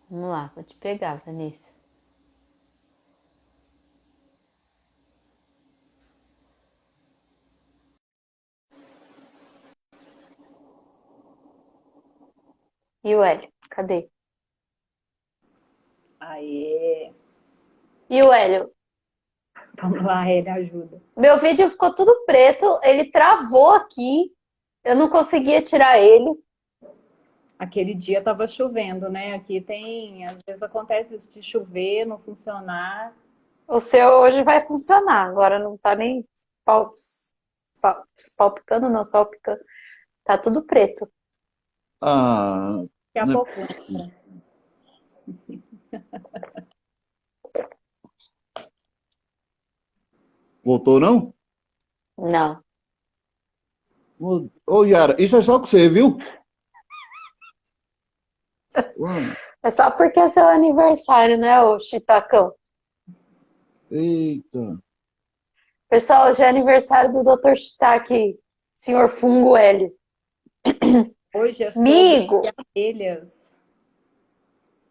Vamos lá, vou te pegar, Vanessa. E o Hélio? Cadê? Aê, E o Hélio? vamos lá, ele ajuda. Meu vídeo ficou tudo preto, ele travou aqui, eu não conseguia tirar ele. Aquele dia tava chovendo, né? Aqui tem, às vezes acontece isso de chover, não funcionar. O seu hoje vai funcionar, agora não tá nem pal- palpitando, não, salpicando. Tá tudo preto. Ah, Daqui a não é pouco. possível. Voltou, não? Não. Ô, Yara, isso é só com você, viu? Ué, É só porque é seu aniversário, né, ô Chitacão? eita. Pessoal, hoje é aniversário do Dr. Chitaque, senhor Fungo Hélio. Hoje é sobre Amigo, abelhas.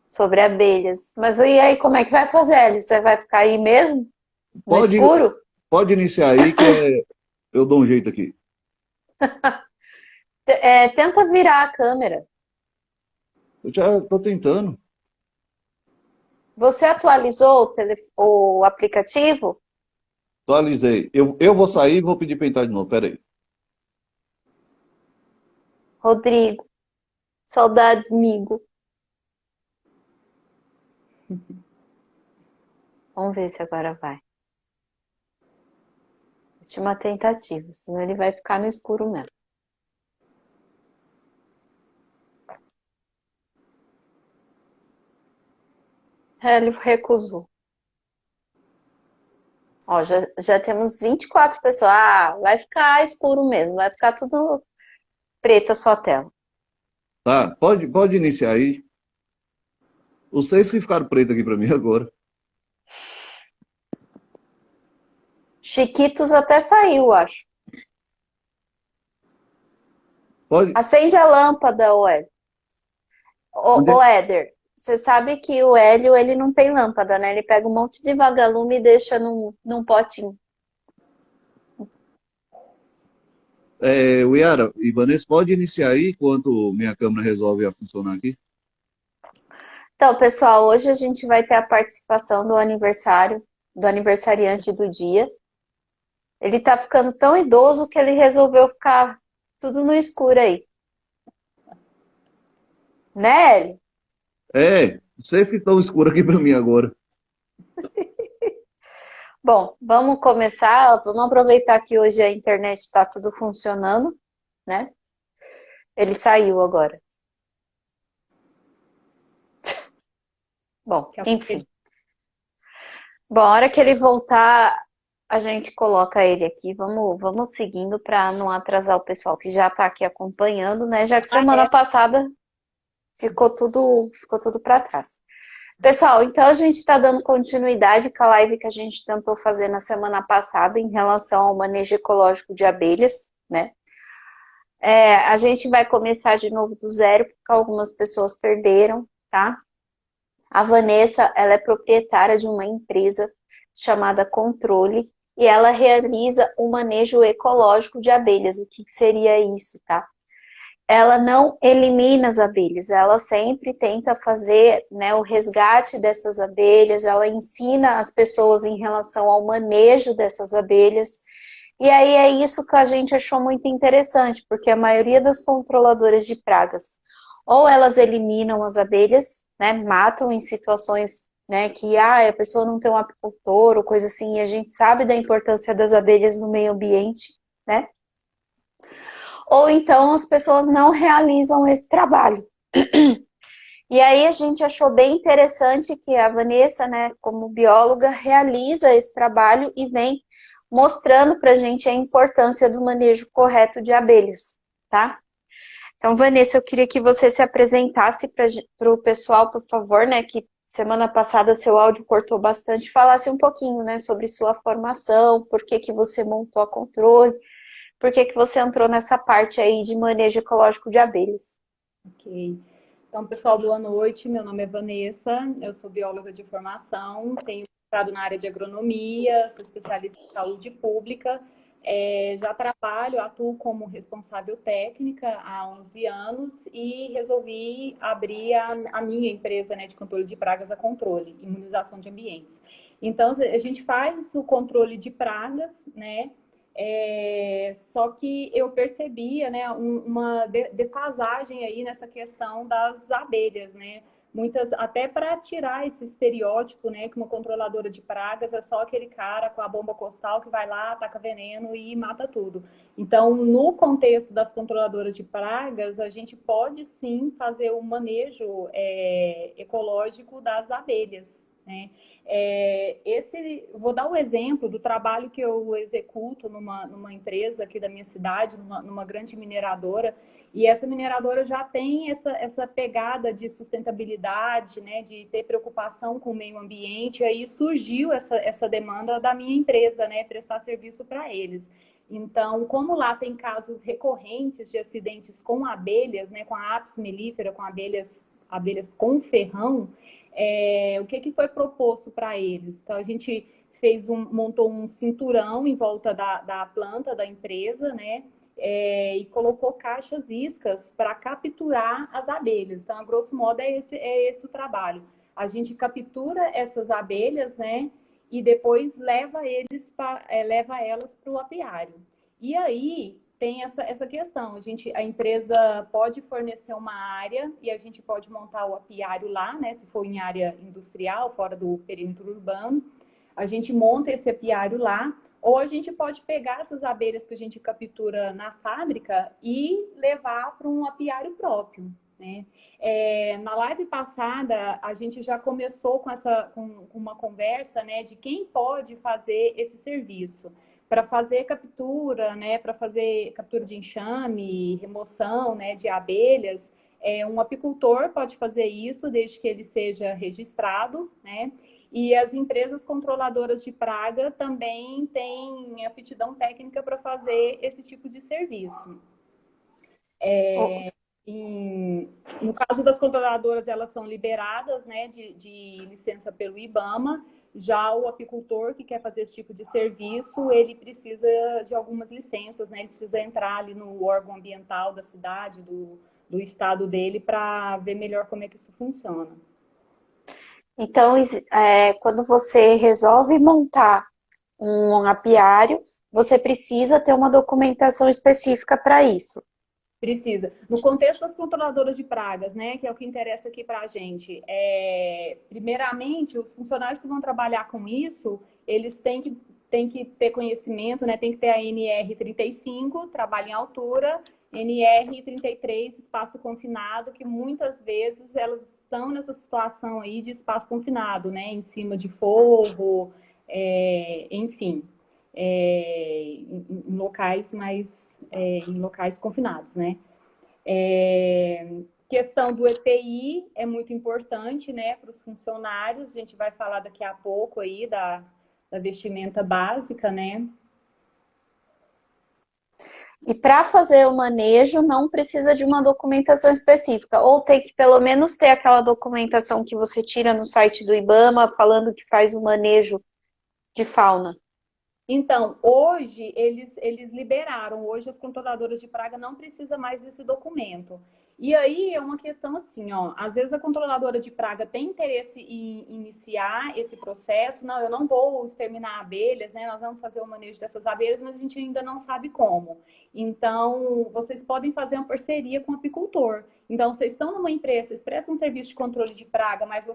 sobre abelhas. Mas e aí, como é que vai fazer, Hélio? Você vai ficar aí mesmo? No Pode, escuro? pode iniciar aí eu dou um jeito aqui. Tenta virar a câmera. Eu já tô tentando. Você atualizou o aplicativo? Atualizei. Eu vou sair e vou pedir pra entrar de novo. Pera aí. Rodrigo, saudades, amigo. Vamos ver se agora vai. Última tentativa, senão ele vai ficar no escuro mesmo. Ele recusou. Ó, já temos 24 pessoas. Ah, vai ficar escuro mesmo, vai ficar tudo preta a sua tela. Tá, pode iniciar aí. Os seis que ficaram pretos aqui pra mim agora. Chiquitos até saiu, acho. Pode. Acende a lâmpada, Hélio. Onde Ô, Éder, você sabe que o Hélio, ele não tem lâmpada, né? Ele pega um monte de vagalume e deixa num potinho. o Yara e Vanessa, pode iniciar aí enquanto minha câmera resolve a funcionar aqui? Então, pessoal, hoje a gente vai ter a participação do aniversariante do dia. Ele tá ficando tão idoso que ele resolveu ficar tudo no escuro aí. Né, Hélio? Vocês que estão escuros aqui pra mim agora. Bom, vamos começar. Vamos aproveitar que hoje a internet está tudo funcionando, né? Ele saiu agora. Bom, Daqui a pouco enfim. Bom, a hora que ele voltar, a gente coloca ele aqui. Vamos seguindo para não atrasar o pessoal que já está aqui acompanhando, né? Já que semana é. passada ficou tudo para trás. Pessoal, então a gente está dando continuidade com a live que a gente tentou fazer na semana passada em relação ao manejo ecológico de abelhas, né? A gente vai começar de novo do zero, porque algumas pessoas perderam, tá? A Vanessa, ela é proprietária de uma empresa chamada Controle e ela realiza o manejo ecológico de abelhas. O que seria isso, tá? Ela não elimina as abelhas, ela sempre tenta fazer, né, o resgate dessas abelhas, ela ensina as pessoas em relação ao manejo dessas abelhas. E aí é isso que a gente achou muito interessante, porque a maioria das controladoras de pragas, ou elas eliminam as abelhas, né, matam em situações, né, que a pessoa não tem um apicultor ou coisa assim, e a gente sabe da importância das abelhas no meio ambiente, né? Ou então as pessoas não realizam esse trabalho. E aí a gente achou bem interessante que a Vanessa, né, como bióloga, realiza esse trabalho e vem mostrando para a gente a importância do manejo correto de abelhas, tá? Então, Vanessa, eu queria que você se apresentasse para o pessoal, por favor, né, que semana passada seu áudio cortou bastante, falasse um pouquinho, né, sobre sua formação, por que que você montou a Controle, por que que você entrou nessa parte aí de manejo ecológico de abelhas. Ok. Então, pessoal, boa noite. Meu nome é Vanessa, eu sou bióloga de formação, tenho mestrado na área de agronomia, sou especialista em saúde pública. Já trabalho, atuo como responsável técnica há 11 anos e resolvi abrir a minha empresa, né, de controle de pragas a controle, imunização de ambientes. Então, a gente faz o controle de pragas, né? Só que eu percebia, né, uma defasagem aí nessa questão das abelhas, né? Muitas, até para tirar esse estereótipo, né, que uma controladora de pragas é só aquele cara com a bomba costal que vai lá, ataca veneno e mata tudo. Então, no contexto das controladoras de pragas, a gente pode sim fazer o manejo ecológico das abelhas, né? Vou dar o exemplo do trabalho que eu executo numa empresa aqui da minha cidade, numa grande mineradora, e essa mineradora já tem essa pegada de sustentabilidade, né, de ter preocupação com o meio ambiente, e aí surgiu essa demanda da minha empresa, né, prestar serviço para eles. Então, como lá tem casos recorrentes de acidentes com abelhas, né, com a apis mellifera, com abelhas com ferrão, o que foi proposto para eles? Então, a gente montou um cinturão em volta da planta da empresa, né? E colocou caixas iscas para capturar as abelhas. Então, a grosso modo, é esse o trabalho. A gente captura essas abelhas, né? E depois leva elas para o apiário. E aí tem essa questão. A empresa pode fornecer uma área e a gente pode montar o apiário lá, né? Se for em área industrial, fora do perímetro urbano, a gente monta esse apiário lá. Ou a gente pode pegar essas abelhas que a gente captura na fábrica e levar para um apiário próprio, né? Na live passada, a gente já começou com uma conversa, né, de quem pode fazer esse serviço para fazer captura, né, para fazer captura de enxame, remoção, né, de abelhas. Um apicultor pode fazer isso desde que ele seja registrado, né? E as empresas controladoras de praga também têm aptidão técnica para fazer esse tipo de serviço. No caso das controladoras, elas são liberadas, né, de licença pelo IBAMA. Já o apicultor que quer fazer esse tipo de serviço, ele precisa de algumas licenças, né? Ele precisa entrar ali no órgão ambiental da cidade, do estado dele, para ver melhor como é que isso funciona. Então, quando você resolve montar um apiário, você precisa ter uma documentação específica para isso. Precisa. No contexto das controladoras de pragas, né, que é o que interessa aqui para a gente, primeiramente, os funcionários que vão trabalhar com isso, eles têm que ter conhecimento, né, tem que ter a NR35, trabalho em altura, NR33, espaço confinado, que muitas vezes elas estão nessa situação aí de espaço confinado, né, em cima de fogo, enfim. Em locais em locais confinados, né? Questão do EPI é muito importante, né, para os funcionários. A gente vai falar daqui a pouco aí da vestimenta básica, né? E para fazer o manejo não precisa de uma documentação específica, ou tem que pelo menos ter aquela documentação que você tira no site do IBAMA falando que faz o manejo de fauna. Então, hoje eles liberaram, hoje as controladoras de praga não precisam mais desse documento. E aí é uma questão assim, ó, às vezes a controladora de praga tem interesse em iniciar esse processo, não, eu não vou exterminar abelhas, né? Nós vamos fazer o manejo dessas abelhas, mas a gente ainda não sabe como. Então, vocês podem fazer uma parceria com o apicultor. Então, vocês estão numa empresa, vocês prestam um serviço de controle de praga, mas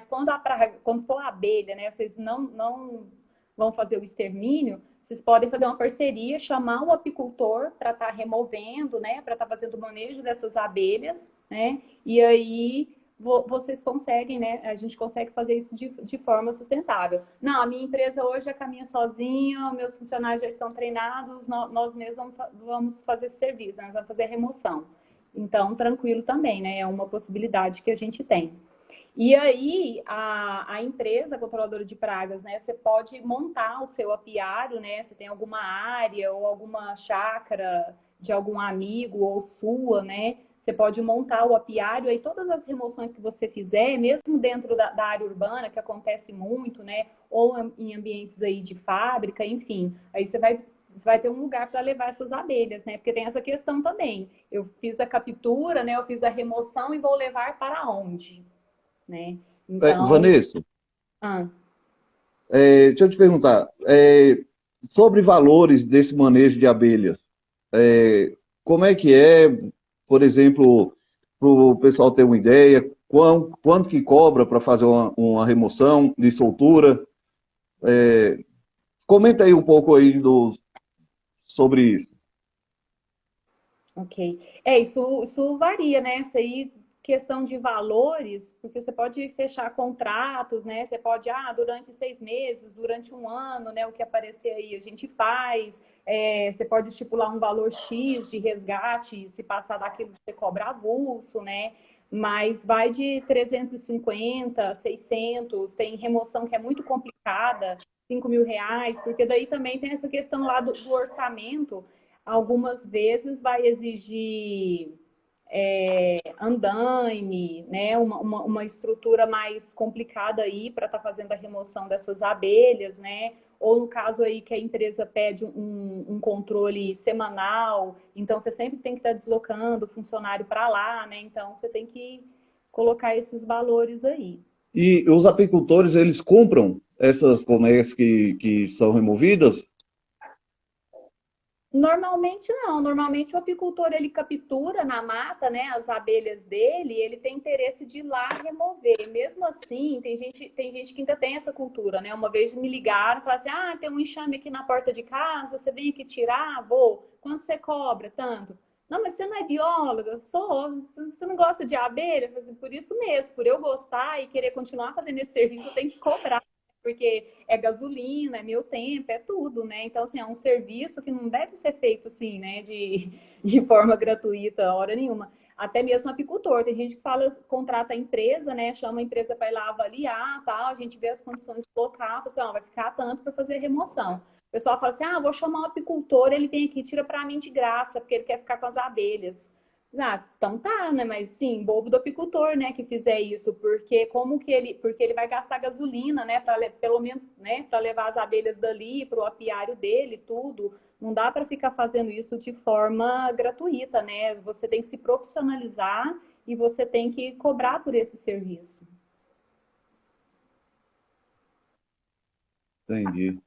quando for a abelha, né, vocês não vão fazer o extermínio, vocês podem fazer uma parceria, chamar o apicultor para estar removendo, né, para estar fazendo o manejo dessas abelhas, né, e aí vocês conseguem, né, a gente consegue fazer isso de forma sustentável. Não, a minha empresa hoje caminha sozinha, meus funcionários já estão treinados, nós mesmos vamos fazer esse serviço, nós vamos fazer a remoção. Então, tranquilo também, né, é uma possibilidade que a gente tem. E aí, a empresa controladora de pragas, né, você pode montar o seu apiário, né, você tem alguma área ou alguma chácara de algum amigo ou sua, né, Você pode montar o apiário, aí todas as remoções que você fizer, mesmo dentro da área urbana, que acontece muito, né? Ou em ambientes aí de fábrica, enfim. Aí você vai ter um lugar para levar essas abelhas, né? Porque tem essa questão também. Eu fiz a captura, né? Eu fiz a remoção e vou levar para onde, né? Então, Vanessa, ah, deixa eu te perguntar, sobre valores desse manejo de abelhas. Como é que é, por exemplo, para o pessoal ter uma ideia, quanto que cobra para fazer uma remoção de soltura? Comenta aí um pouco aí sobre isso. ok. Isso varia, né? Isso aí, questão de valores, porque você pode fechar contratos, né? Você pode, durante 6 meses, durante um ano, né? O que aparecer aí a gente faz. Você pode estipular um valor X de resgate, se passar daquilo você cobra avulso, né? Mas vai de 350, 600, tem remoção que é muito complicada, R$ 5.000, porque daí também tem essa questão lá do orçamento. Algumas vezes vai exigir andaime, né? Uma estrutura mais complicada aí para estar fazendo a remoção dessas abelhas, né? Ou no caso aí que a empresa pede um controle semanal, então você sempre tem que estar deslocando o funcionário para lá, né? Então você tem que colocar esses valores aí. E os apicultores, eles compram essas colmeias que são removidas? Normalmente não. Normalmente o apicultor ele captura na mata, né, as abelhas dele, e ele tem interesse de ir lá remover. Mesmo assim, tem gente que ainda tem essa cultura, né? Uma vez me ligaram e falaram assim: tem um enxame aqui na porta de casa, você vem aqui tirar? Vou. Quanto você cobra? Tanto. Não, mas você não é bióloga? Eu sou. Você não gosta de abelha? Eu falei assim, por isso mesmo, por eu gostar e querer continuar fazendo esse serviço, eu tenho que cobrar, porque é gasolina, é meu tempo, é tudo, né? Então, assim, é um serviço que não deve ser feito, assim, né, de forma gratuita, hora nenhuma. Até mesmo apicultor, tem gente que fala, contrata a empresa, né, chama a empresa para ir lá avaliar, tal, a gente vê as condições do local, fala assim, vai ficar tanto para fazer a remoção. O pessoal fala assim, vou chamar um apicultor, ele vem aqui, tira para mim de graça, porque ele quer ficar com as abelhas. Então tá, né? Mas sim, bobo do apicultor, né, que fizer isso, porque porque ele vai gastar gasolina, né, para pelo menos, né, para levar as abelhas dali para o apiário dele, tudo. Não dá para ficar fazendo isso de forma gratuita, né? Você tem que se profissionalizar e você tem que cobrar por esse serviço. Entendi.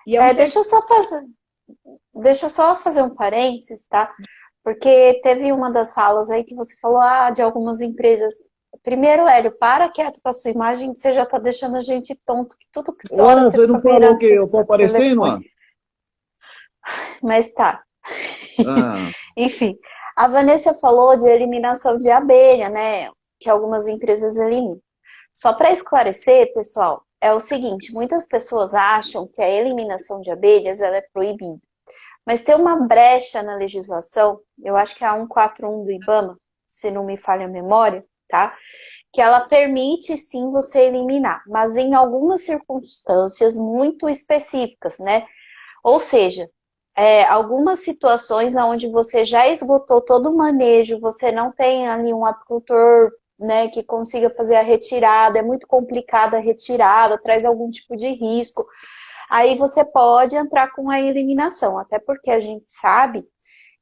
E é um Deixa eu serviço. só fazer um parênteses, tá? Porque teve uma das falas aí que você falou, de algumas empresas. Primeiro, Hélio, para quieto com a sua imagem, que você já tá deixando a gente tonto, que tudo que Ué, hora você você não fica falou virando que eu tô seu aparecendo, telefone. ó? Mas tá. Ah, Enfim, a Vanessa falou de eliminação de abelha, né? Que algumas empresas eliminam. Só para esclarecer, pessoal, é o seguinte: muitas pessoas acham que a eliminação de abelhas ela é proibida. Mas tem uma brecha na legislação, eu acho que é a 141 do IBAMA, se não me falha a memória, tá? Que ela permite sim você eliminar, mas em algumas circunstâncias muito específicas, né? Ou seja, algumas situações onde você já esgotou todo o manejo, você não tem ali um apicultor, né, que consiga fazer a retirada, é muito complicada a retirada, traz algum tipo de risco. Aí você pode entrar com a eliminação, até porque a gente sabe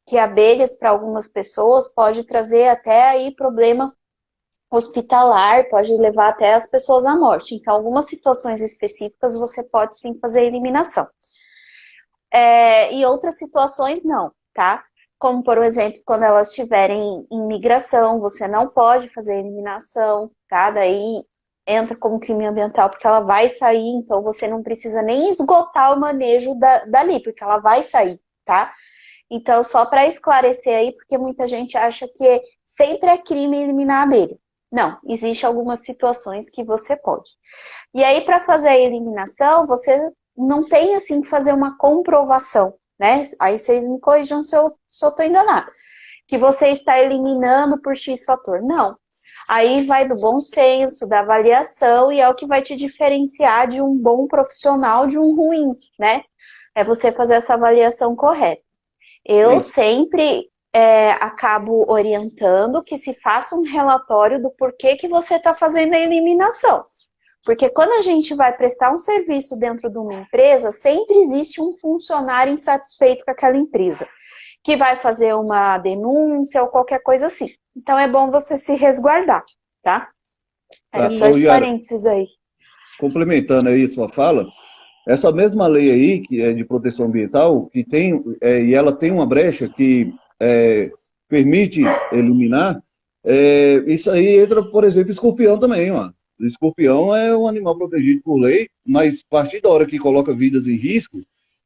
que abelhas para algumas pessoas pode trazer até aí problema hospitalar, pode levar até as pessoas à morte. Então, algumas situações específicas você pode sim fazer a eliminação. E outras situações não, tá? Como, por exemplo, quando elas estiverem em migração, você não pode fazer eliminação, tá? Daí entra como crime ambiental, porque ela vai sair, então você não precisa nem esgotar o manejo dali, porque ela vai sair, tá? Então, só para esclarecer aí, porque muita gente acha que sempre é crime eliminar a abelha. Não, existe algumas situações que você pode. E aí, para fazer a eliminação, você não tem assim que fazer uma comprovação, né? Aí vocês me corrijam se eu estou enganada. Que você está eliminando por X fator. Não. Aí vai do bom senso, da avaliação, e é o que vai te diferenciar de um bom profissional de um ruim, né? É você fazer essa avaliação correta. Eu Ei, sempre acabo orientando que se faça um relatório do porquê que você está fazendo a eliminação. Porque quando a gente vai prestar um serviço dentro de uma empresa, sempre existe um funcionário insatisfeito com aquela empresa, que vai fazer uma denúncia ou qualquer coisa assim. Então é bom você se resguardar, tá? Era só esse parênteses aí. Complementando aí sua fala, essa mesma lei aí, que é de proteção ambiental, que tem, e ela tem uma brecha que permite eliminar, isso aí entra, por exemplo, escorpião também, mano. O escorpião é um animal protegido por lei, mas a partir da hora que coloca vidas em risco,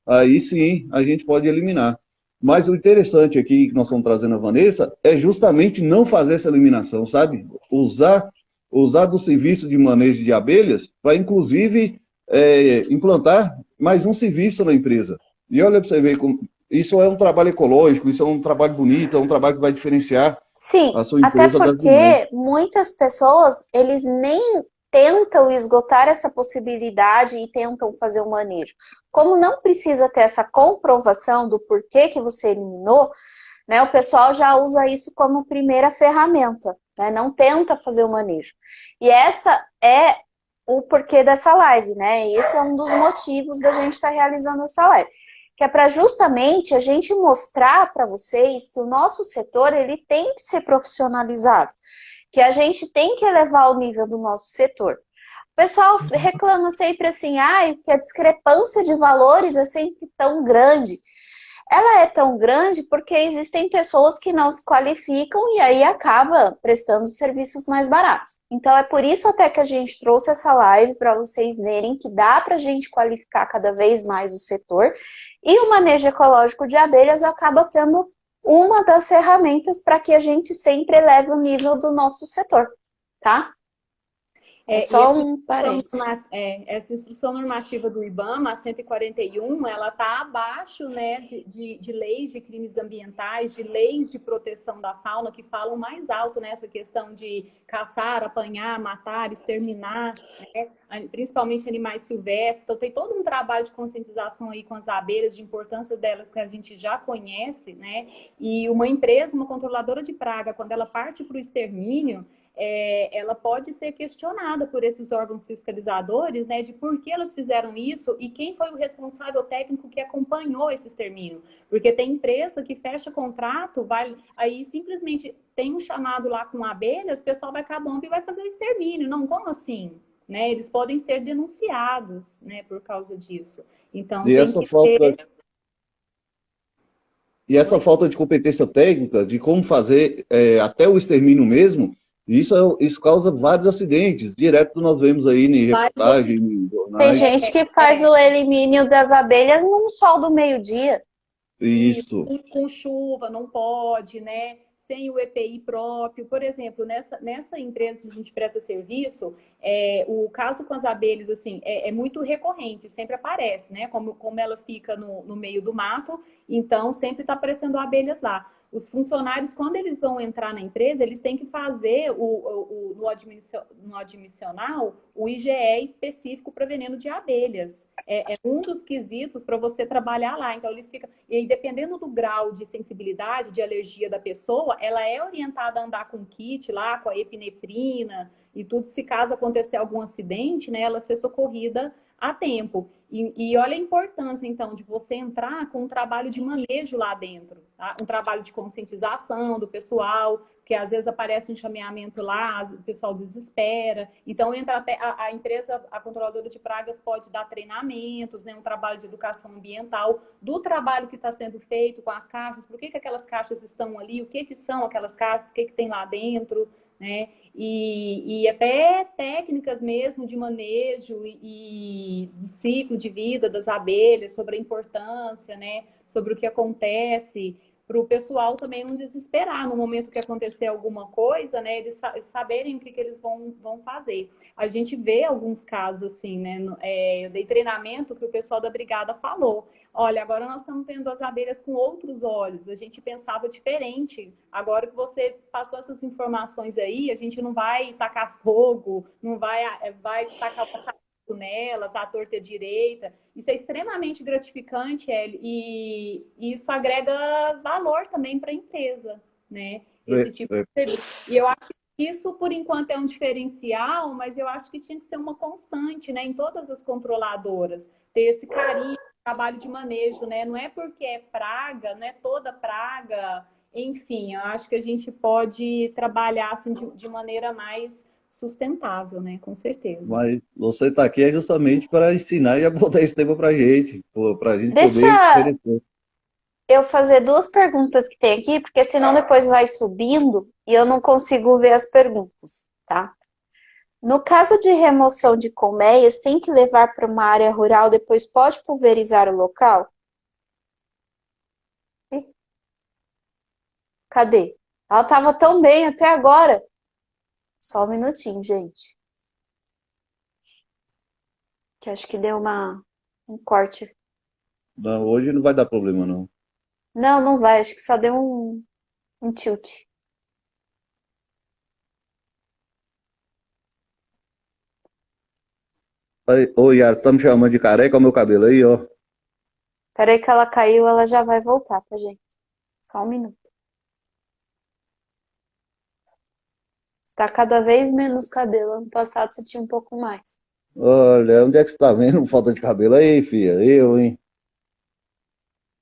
aí sim a gente pode eliminar. Mas o interessante aqui que nós estamos trazendo a Vanessa é justamente não fazer essa eliminação, sabe? Usar do serviço de manejo de abelhas para, inclusive, implantar mais um serviço na empresa. E olha para você ver, isso é um trabalho ecológico, isso é um trabalho bonito, é um trabalho que vai diferenciar Sim, a sua até empresa das demais. porque muitas pessoas, eles nem tentam esgotar essa possibilidade e tentam fazer o manejo. Como não precisa ter essa comprovação do porquê que você eliminou, né, o pessoal já usa isso como primeira ferramenta, né, não tenta fazer o manejo. E essa é o porquê dessa live, né? Esse é um dos motivos da gente estar realizando essa live, que é para justamente a gente mostrar para vocês que o nosso setor ele tem que ser profissionalizado, que a gente tem que elevar o nível do nosso setor. O pessoal reclama sempre assim, que a discrepância de valores é sempre tão grande. Ela é tão grande porque existem pessoas que não se qualificam e aí acaba prestando serviços mais baratos. Então é por isso até que a gente trouxe essa live para vocês verem que dá para a gente qualificar cada vez mais o setor e o manejo ecológico de abelhas acaba sendo uma das ferramentas para que a gente sempre eleve o nível do nosso setor, tá? É só um parênteses. Essa instrução normativa do IBAMA, a 141, ela está abaixo, né, de leis de crimes ambientais, de leis de proteção da fauna, que falam mais alto nessa questão de caçar, apanhar, matar, exterminar, né, principalmente animais silvestres. Então, tem todo um trabalho de conscientização aí com as abelhas, de importância delas que a gente já conhece, né? E uma empresa, uma controladora de praga, quando ela parte para o extermínio, ela pode ser questionada por esses órgãos fiscalizadores, né, de por que elas fizeram isso e quem foi o responsável técnico que acompanhou esse extermínio. Porque tem empresa que fecha contrato, aí simplesmente tem um chamado lá com abelhas, o pessoal vai acabando e vai fazer o extermínio. Não, como assim? Né? Eles podem ser denunciados, né, por causa disso. Então, E essa falta... E essa falta de competência técnica, de como fazer até o extermínio mesmo, isso causa vários acidentes. Direto nós vemos aí em reportagem, em jornais. Tem gente que faz o elimínio das abelhas num sol do meio-dia. Isso. Com chuva, não pode, né? Sem o EPI próprio. Por exemplo, nessa empresa que a gente presta serviço, o caso com as abelhas, assim, é muito recorrente, sempre aparece, né? Como ela fica no meio do mato, então sempre está aparecendo abelhas lá. Os funcionários, quando eles vão entrar na empresa, eles têm que fazer no admissional o IgE específico para veneno de abelhas. É um dos quesitos para você trabalhar lá. Então, eles ficam... E dependendo do grau de sensibilidade, de alergia da pessoa, ela é orientada a andar com kit lá, com a epinefrina e tudo. Se caso acontecer algum acidente, né, ela ser socorrida a tempo. E olha a importância, então, de você entrar com um trabalho de manejo lá dentro, tá? Um trabalho de conscientização do pessoal, porque às vezes aparece um enxameamento lá, o pessoal desespera. Então, entra até a empresa, a controladora de pragas pode dar treinamentos, né? Um trabalho de educação ambiental do trabalho que está sendo feito com as caixas, por que aquelas caixas estão ali, o que são aquelas caixas, o que tem lá dentro, né? E até técnicas mesmo de manejo e do ciclo de vida das abelhas, sobre a importância, né? Sobre o que acontece, para o pessoal também não desesperar no momento que acontecer alguma coisa, né? Eles saberem o que eles vão fazer. A gente vê alguns casos assim, né? Eu dei treinamento que o pessoal da brigada falou. Olha, agora nós estamos vendo as abelhas com outros olhos. A gente pensava diferente. Agora que você passou essas informações aí, a gente não vai tacar fogo, não vai tacar nelas, à torta e à direita. Isso é extremamente gratificante, e isso agrega valor também para a empresa, né? Esse tipo É, de serviço. E eu acho que isso, por enquanto, é um diferencial, mas eu acho que tinha que ser uma constante, né, em todas as controladoras, ter esse carinho, trabalho de manejo, né? Não é porque é praga, não é toda praga, enfim, eu acho que a gente pode trabalhar assim, de maneira mais sustentável, né? Com certeza. mas você está aqui é justamente para ensinar e apontar esse tema para a gente poder Deixa oferecer. eu fazer duas perguntas que tem aqui, porque senão depois vai subindo e eu não consigo ver as perguntas, tá? No caso de remoção de colmeias, tem que levar para uma área rural, depois pode pulverizar o local? Ih, cadê? Ela estava tão bem até agora. Só um minutinho, gente. Que acho que deu um corte. Não, hoje não vai dar problema, não. Não, não vai. Acho que só deu um tilt. Ô, Yara, tu tá me chamando de careca, olha o meu cabelo aí, ó. Peraí que ela caiu, ela já vai voltar, tá, gente? Só um minuto. Está cada vez menos cabelo. Ano passado você tinha um pouco mais. Olha, onde é que você tá vendo falta de cabelo aí, filha? Eu, hein?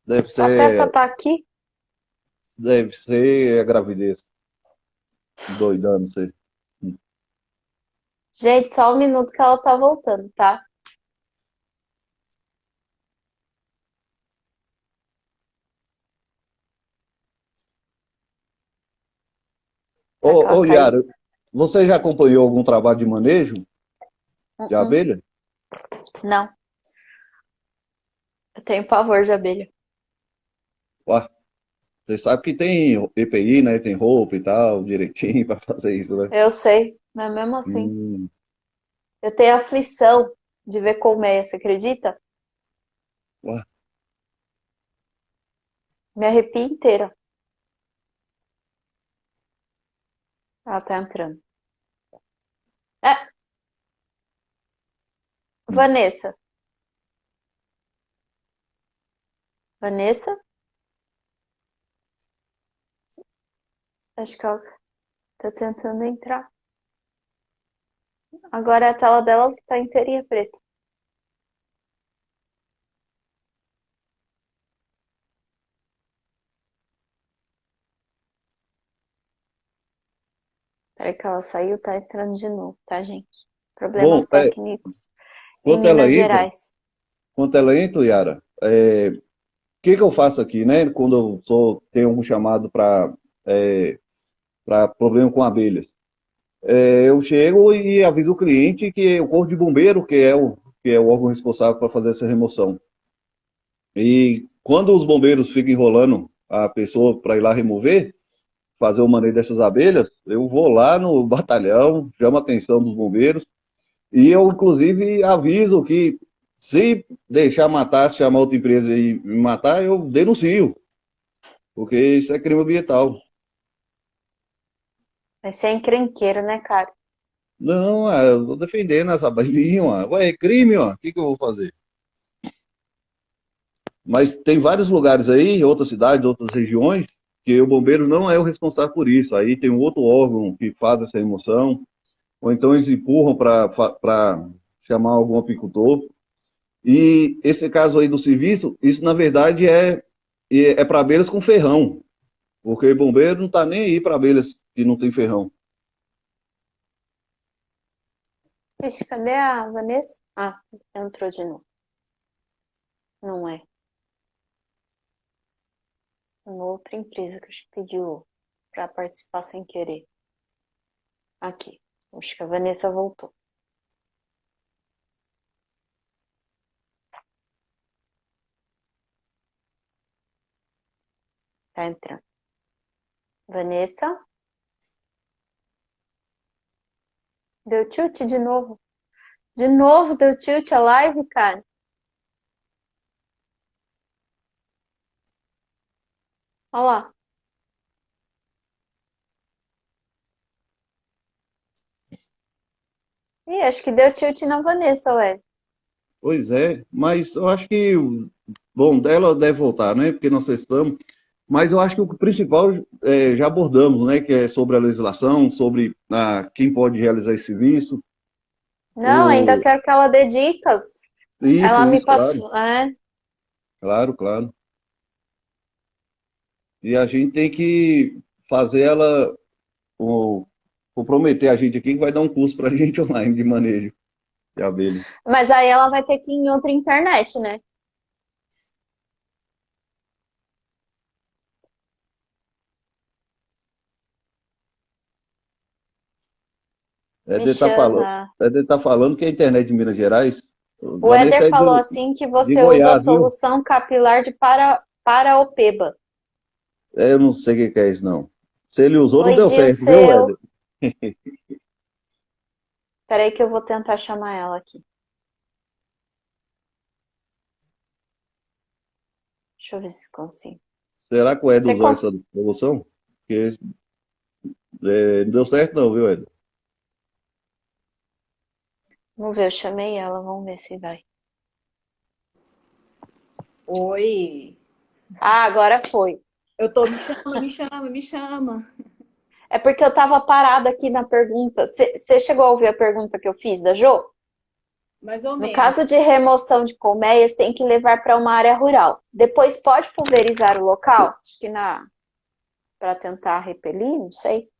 Deve A testa ser, tá aqui. deve ser a gravidez. Doidando, você. Gente, só um minuto que ela tá voltando, tá? Será que ela Ô, caiu? Yara, você já acompanhou algum trabalho de manejo de Uh-uh. abelha? Não, eu tenho pavor de abelha. Ué, você sabe que tem EPI, né? Tem roupa e tal, direitinho para fazer isso, né? Eu sei, mas mesmo assim. Hum, Eu tenho aflição de ver colmeia, você acredita? ué, Me arrepio inteira. Ela tá entrando. É, hum. Vanessa. Vanessa? Acho que ela tá tentando entrar. Agora é a tela dela que tá inteirinha preta. Peraí que ela saiu, tá entrando de novo, tá, gente? Bom, Problemas técnicos em quando ela Minas entra, Gerais. Yara, o que que eu faço aqui, né? Quando tenho um chamado para problema com abelhas. Eu chego e aviso o cliente que o corpo de bombeiro, que é o órgão responsável para fazer essa remoção. E quando os bombeiros ficam enrolando a pessoa para ir lá remover, fazer o manejo dessas abelhas, eu vou lá no batalhão, chamo a atenção dos bombeiros, e eu, inclusive, aviso que se deixar matar, se chamar outra empresa e me matar, eu denuncio, porque isso é crime ambiental. Vai ser encrenqueiro, né, cara? Não, eu tô defendendo essa abelhinha, ó. Ué, é crime, ó. O que que eu vou fazer? Mas tem vários lugares aí, outras cidades, outras regiões, que o bombeiro não é o responsável por isso. Aí tem um outro órgão que faz essa remoção, ou então eles empurram para chamar algum apicultor. E esse caso aí do serviço, isso na verdade é para abelhas com ferrão, porque bombeiro não está nem aí para abelhas que não tem ferrão. Ixi, cadê a Vanessa? Ah, entrou de novo. Não é. Uma outra empresa que acho que pediu para participar sem querer. Aqui. Acho que a Vanessa voltou. Tá entrando. Vanessa? Deu tilt de novo. De novo deu tilt a live, cara. Olha lá. Ih, acho que deu tilt na Vanessa, ué. Pois é, mas eu acho que, bom, dela deve voltar, né? Porque nós estamos. Mas eu acho que o principal já abordamos, né? Que é sobre a legislação, sobre quem pode realizar esse serviço. Não, ainda O, quero que ela dê dicas. Ela me claro, passou, é. claro, claro. E a gente tem que fazer ela, o, comprometer a gente aqui que vai dar um curso para a gente online de manejo de abelha. Mas aí ela vai ter que ir em outra internet, né? Me chama. Éder tá falando que a internet de Minas Gerais, O Vanessa Éder é falou assim que de você usa a Goiás, viu? solução capilar de Paraopeba. Eu não sei o que é isso, não. Se ele usou, não deu Corrigiu o certo, viu, seu. Éder? Peraí que eu vou tentar chamar ela aqui. Deixa eu ver se consigo. Será que o Éder Você usou con- essa solução? Porque não deu certo, não, viu, Éder? Vamos ver, eu chamei ela, vamos ver se vai. Oi. Ah, agora foi. Eu tô, me chama, me chama, me chama. É porque eu tava parada aqui na pergunta. Você chegou a ouvir a pergunta que eu fiz da Jo? Mais ou No menos. caso de remoção de colmeias, tem que levar para uma área rural. Depois pode pulverizar o local? Acho que para tentar repelir, não sei.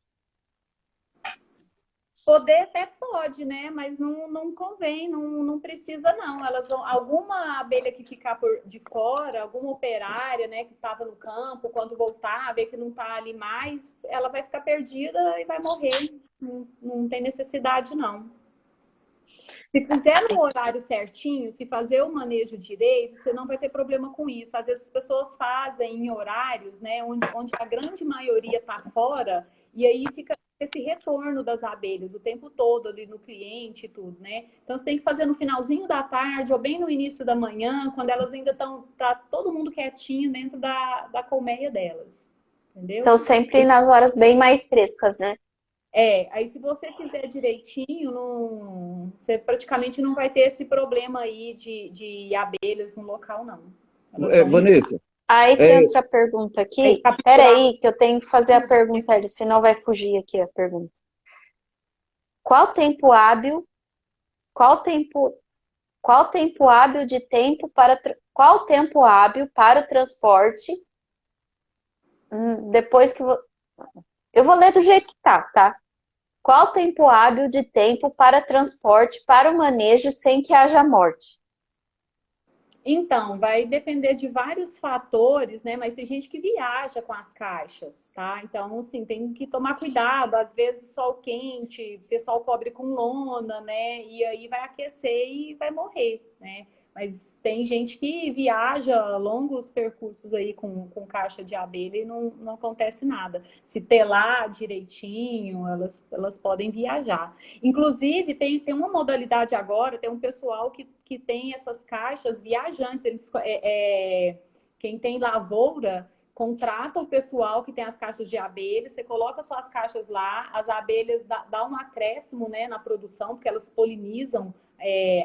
Poder até pode, né? Mas não convém, não precisa, não. Elas vão, alguma abelha que ficar de fora, alguma operária, né, que estava no campo, quando voltar, ver que não está ali mais, ela vai ficar perdida e vai morrer. Não tem necessidade, não. Se fizer no horário certinho, se fazer o manejo direito, você não vai ter problema com isso. Às vezes as pessoas fazem em horários, né, onde a grande maioria está fora, e aí fica esse retorno das abelhas o tempo todo ali no cliente e tudo, né? Então você tem que fazer no finalzinho da tarde ou bem no início da manhã, quando elas ainda estão, tá todo mundo quietinho dentro da colmeia delas, entendeu? Então, sempre nas horas bem mais frescas, né? Aí se você fizer direitinho, você praticamente não vai ter esse problema aí de abelhas no local, não. Elas vão Vanessa, Aí é, tem outra pergunta aqui. capturar. Peraí, que eu tenho que fazer a pergunta, senão vai fugir aqui a pergunta. Qual tempo hábil, qual tempo, qual tempo hábil de tempo para, qual tempo hábil para o transporte, depois que, eu vou ler do jeito que tá? Qual tempo hábil de tempo para transporte para o manejo sem que haja morte? Então, vai depender de vários fatores, né? Mas tem gente que viaja com as caixas, tá? Então, assim, tem que tomar cuidado. Às vezes, sol quente, o pessoal cobre com lona, né? E aí vai aquecer e vai morrer, né? Mas tem gente que viaja longos percursos aí com caixa de abelha e não acontece nada. Se telar direitinho, elas podem viajar. Inclusive, tem uma modalidade agora, tem um pessoal que tem essas caixas viajantes. Quem tem lavoura contrata o pessoal que tem as caixas de abelha, você coloca suas caixas lá, as abelhas dá um acréscimo, né, na produção, porque elas polinizam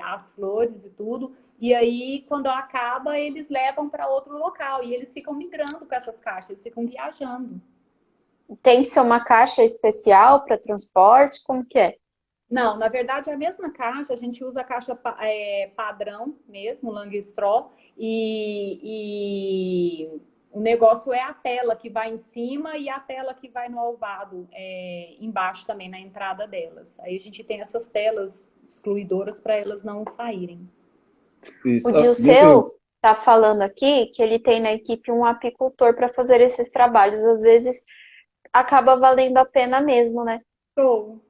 as flores e tudo. E aí, quando acaba, eles levam para outro local e eles ficam migrando com essas caixas, eles ficam viajando. Tem que ser uma caixa especial para transporte? Como que é? Não, na verdade é a mesma caixa, a gente usa a caixa padrão mesmo, Langstraw, e o negócio é a tela que vai em cima e a tela que vai no alvado embaixo também, na entrada delas. Aí a gente tem essas telas excluidoras para elas não saírem. O isso, minha pergunta. Dilceu está falando aqui que ele tem na equipe um apicultor para fazer esses trabalhos. Às vezes acaba valendo a pena mesmo, né? Show.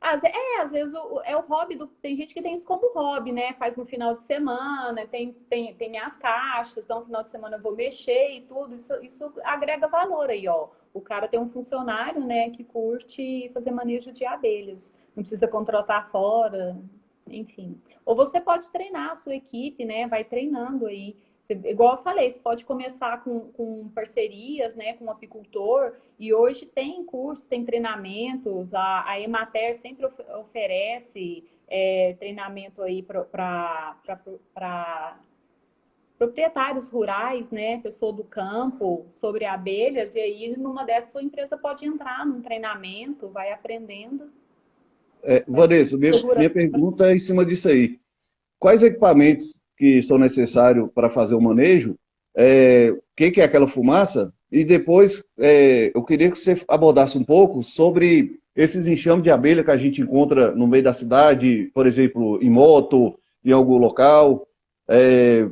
Às vezes é o hobby tem gente que tem isso como hobby, né? Faz no final de semana, tem minhas caixas, então no final de semana eu vou mexer e tudo. Isso agrega valor aí, ó. O cara tem um funcionário, né, que curte fazer manejo de abelhas. Não precisa contratar fora, enfim. Ou você pode treinar a sua equipe, né? Vai treinando aí. Igual eu falei, você pode começar com parcerias, né, com um apicultor, e hoje tem cursos, tem treinamentos, a Emater sempre oferece treinamento aí para proprietários rurais, né, pessoa do campo, sobre abelhas, e aí numa dessas sua empresa pode entrar num treinamento, vai aprendendo. Vanessa, minha pergunta é em cima disso aí. Quais equipamentos que são necessários para fazer o manejo? O que é aquela fumaça? E depois, eu queria que você abordasse um pouco sobre esses enxames de abelha que a gente encontra no meio da cidade, por exemplo, em moto, em algum local.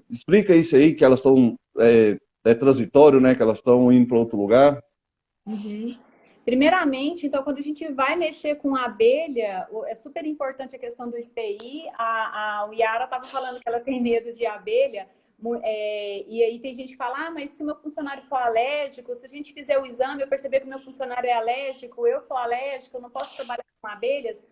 Explica isso aí, que elas estão, transitório, né? Que elas estão indo para outro lugar. Uhum. Primeiramente, então, quando a gente vai mexer com abelha, é super importante a questão do IPI. A Yara estava falando que ela tem medo de abelha, e aí tem gente que fala, mas se o meu funcionário for alérgico, se a gente fizer o exame, eu perceber que o meu funcionário é alérgico, eu sou alérgico, eu não posso trabalhar com abelhas.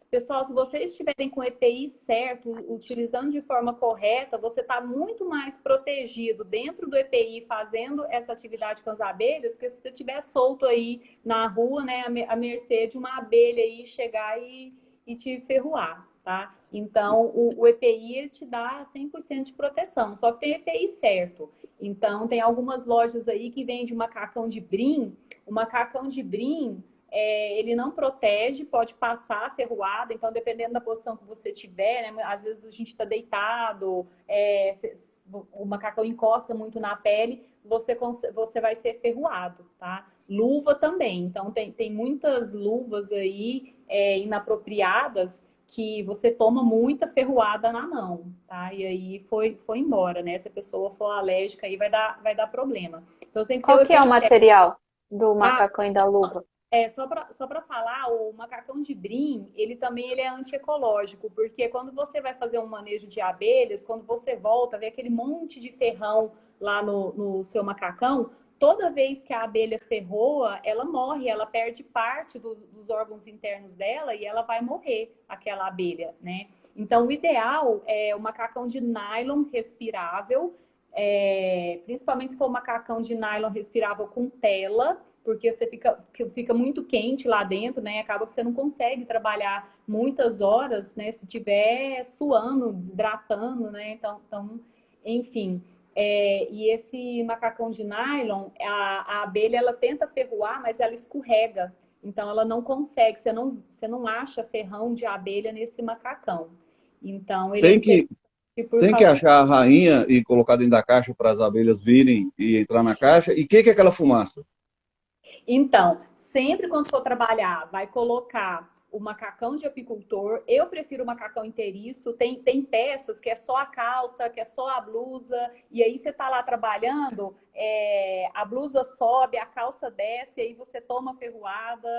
Pessoal, se vocês estiverem com o EPI certo, utilizando de forma correta, você está muito mais protegido dentro do EPI fazendo essa atividade com as abelhas, que se você estiver solto aí na rua, né, à mercê de uma abelha aí chegar e te ferroar, tá? Então, o EPI te dá 100% de proteção, só que tem EPI certo. Então, tem algumas lojas aí que vendem macacão de brim. O macacão de brim, ele não protege, pode passar ferroada, então dependendo da posição que você tiver, né, às vezes a gente está deitado, o macacão encosta muito na pele, você vai ser ferroado, tá? Luva também, então tem muitas luvas aí inapropriadas que você toma muita ferroada na mão, tá? E aí foi embora, né? Se a pessoa for alérgica aí vai dar problema. Então, tem que Qual que é o material do macacão e da luva? Só para falar, o macacão de brim, ele é antiecológico, porque quando você vai fazer um manejo de abelhas, quando você volta, vê aquele monte de ferrão lá no seu macacão, toda vez que a abelha ferroa, ela morre, ela perde parte dos órgãos internos dela e ela vai morrer, aquela abelha, né? Então, o ideal é o macacão de nylon respirável, principalmente se for um macacão de nylon respirável com tela, porque você fica muito quente lá dentro, né? Acaba que você não consegue trabalhar muitas horas, né? Se tiver suando, desidratando, né? Então enfim. E esse macacão de nylon, a abelha, ela tenta ferroar, mas ela escorrega. Então, ela não consegue, você não acha ferrão de abelha nesse macacão. Então, ele Tem que achar a rainha e colocar dentro da caixa para as abelhas virem e entrar na caixa. E o que é aquela fumaça? Então, sempre quando for trabalhar, vai colocar o macacão de apicultor. Eu prefiro o macacão inteiriço. Tem peças que é só a calça, que é só a blusa. E aí você tá lá trabalhando, a blusa sobe, a calça desce, aí você toma ferroada.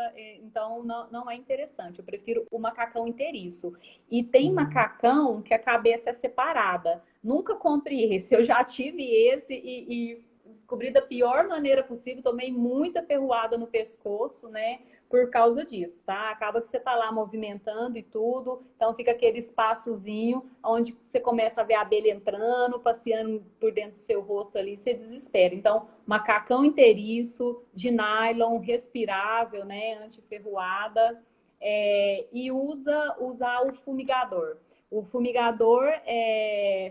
Então, não é interessante. Eu prefiro o macacão inteiriço. E tem macacão que a cabeça é separada. Nunca compre esse. Eu já tive esse e descobri da pior maneira possível, tomei muita ferroada no pescoço, né, por causa disso, tá? Acaba que você tá lá movimentando e tudo, então fica aquele espaçozinho onde você começa a ver a abelha entrando, passeando por dentro do seu rosto ali, você desespera. Então, macacão inteiriço, de nylon, respirável, né, anti-ferroada, e usar o fumigador. O fumigador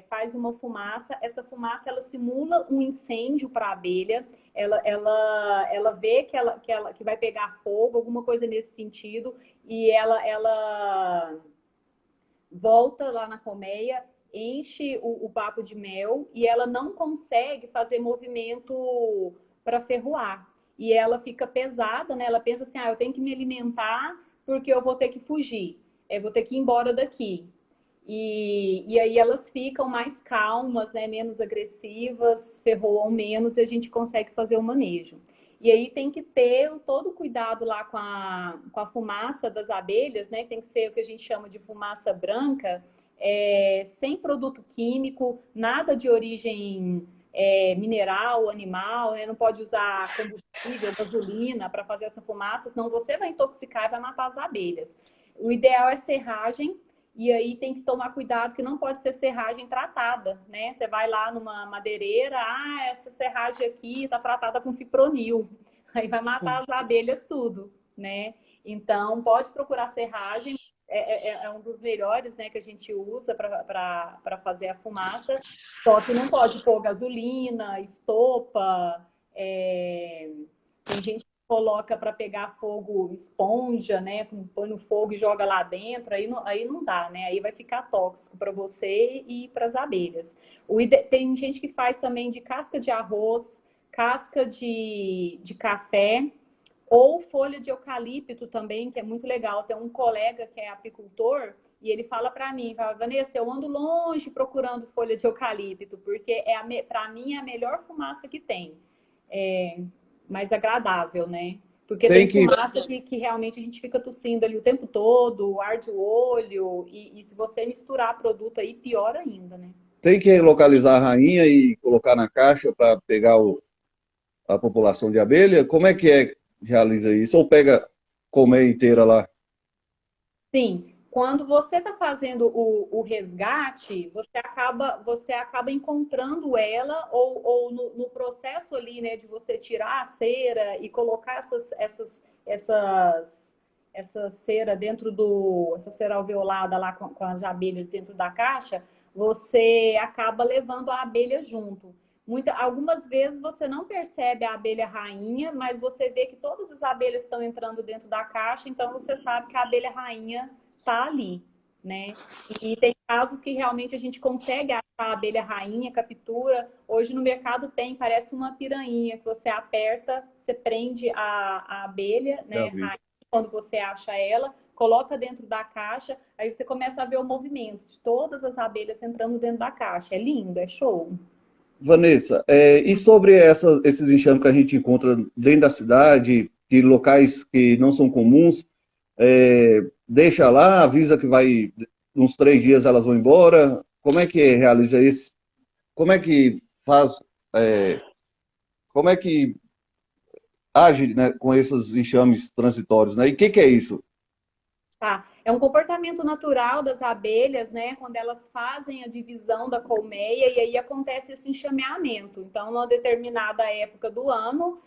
faz uma fumaça, essa fumaça ela simula um incêndio para a abelha, ela vê que vai pegar fogo, alguma coisa nesse sentido, e ela volta lá na colmeia, enche o papo de mel e ela não consegue fazer movimento para ferroar. E ela fica pesada, né? Ela pensa assim, eu tenho que me alimentar porque eu vou ter que fugir, eu vou ter que ir embora daqui. E aí elas ficam mais calmas, né, menos agressivas, ferroam menos e a gente consegue fazer o manejo. E aí tem que ter todo o cuidado lá com a fumaça das abelhas, né? Tem que ser o que a gente chama de fumaça branca, sem produto químico, nada de origem mineral, animal, né? Não pode usar combustível, gasolina para fazer essa fumaça, senão você vai intoxicar e vai matar as abelhas. O ideal é serragem. E aí tem que tomar cuidado que não pode ser serragem tratada, né? Você vai lá numa madeireira, essa serragem aqui está tratada com fipronil. Aí vai matar as abelhas tudo, né? Então, pode procurar serragem. é um dos melhores, né, que a gente usa para fazer a fumaça, só que não pode pôr gasolina, estopa, tem gente que coloca para pegar fogo esponja, né, põe no fogo e joga lá dentro, aí não dá, né, aí vai ficar tóxico para você e para as abelhas. Tem gente que faz também de casca de arroz, casca de café, ou folha de eucalipto também, que é muito legal. Tem um colega que é apicultor e ele fala para mim, fala, Vanessa, eu ando longe procurando folha de eucalipto, porque para mim é a melhor fumaça que tem. É mais agradável, né? Porque tem fumaça que realmente a gente fica tossindo ali o tempo todo, arde o olho, e se você misturar produto aí, pior ainda, né? Tem que localizar a rainha e colocar na caixa para pegar a população de abelha? Como é que realiza isso? Ou pega colmeia inteira lá? Sim, quando você está fazendo o resgate, você acaba encontrando ela, ou no processo ali, né, de você tirar a cera e colocar essa cera dentro essa cera alveolada lá com as abelhas dentro da caixa, você acaba levando a abelha junto. Algumas vezes você não percebe a abelha rainha, mas você vê que todas as abelhas estão entrando dentro da caixa, então você sabe que a abelha rainha está ali, né? E tem casos que realmente a gente consegue achar a abelha rainha, captura. Hoje no mercado parece uma pirainha, que você aperta, você prende a abelha, né, rainha, quando você acha ela, coloca dentro da caixa, aí você começa a ver o movimento de todas as abelhas entrando dentro da caixa. É lindo, é show. Vanessa, e sobre esses enxames que a gente encontra dentro da cidade, de locais que não são comuns, deixa lá, avisa que vai, uns 3 dias elas vão embora? Como é que realiza isso? Como é que faz, como é que age, né, com esses enxames transitórios, né? E o que é isso? Tá. É um comportamento natural das abelhas, né? Quando elas fazem a divisão da colmeia e aí acontece esse enxameamento. Então, numa determinada época do ano,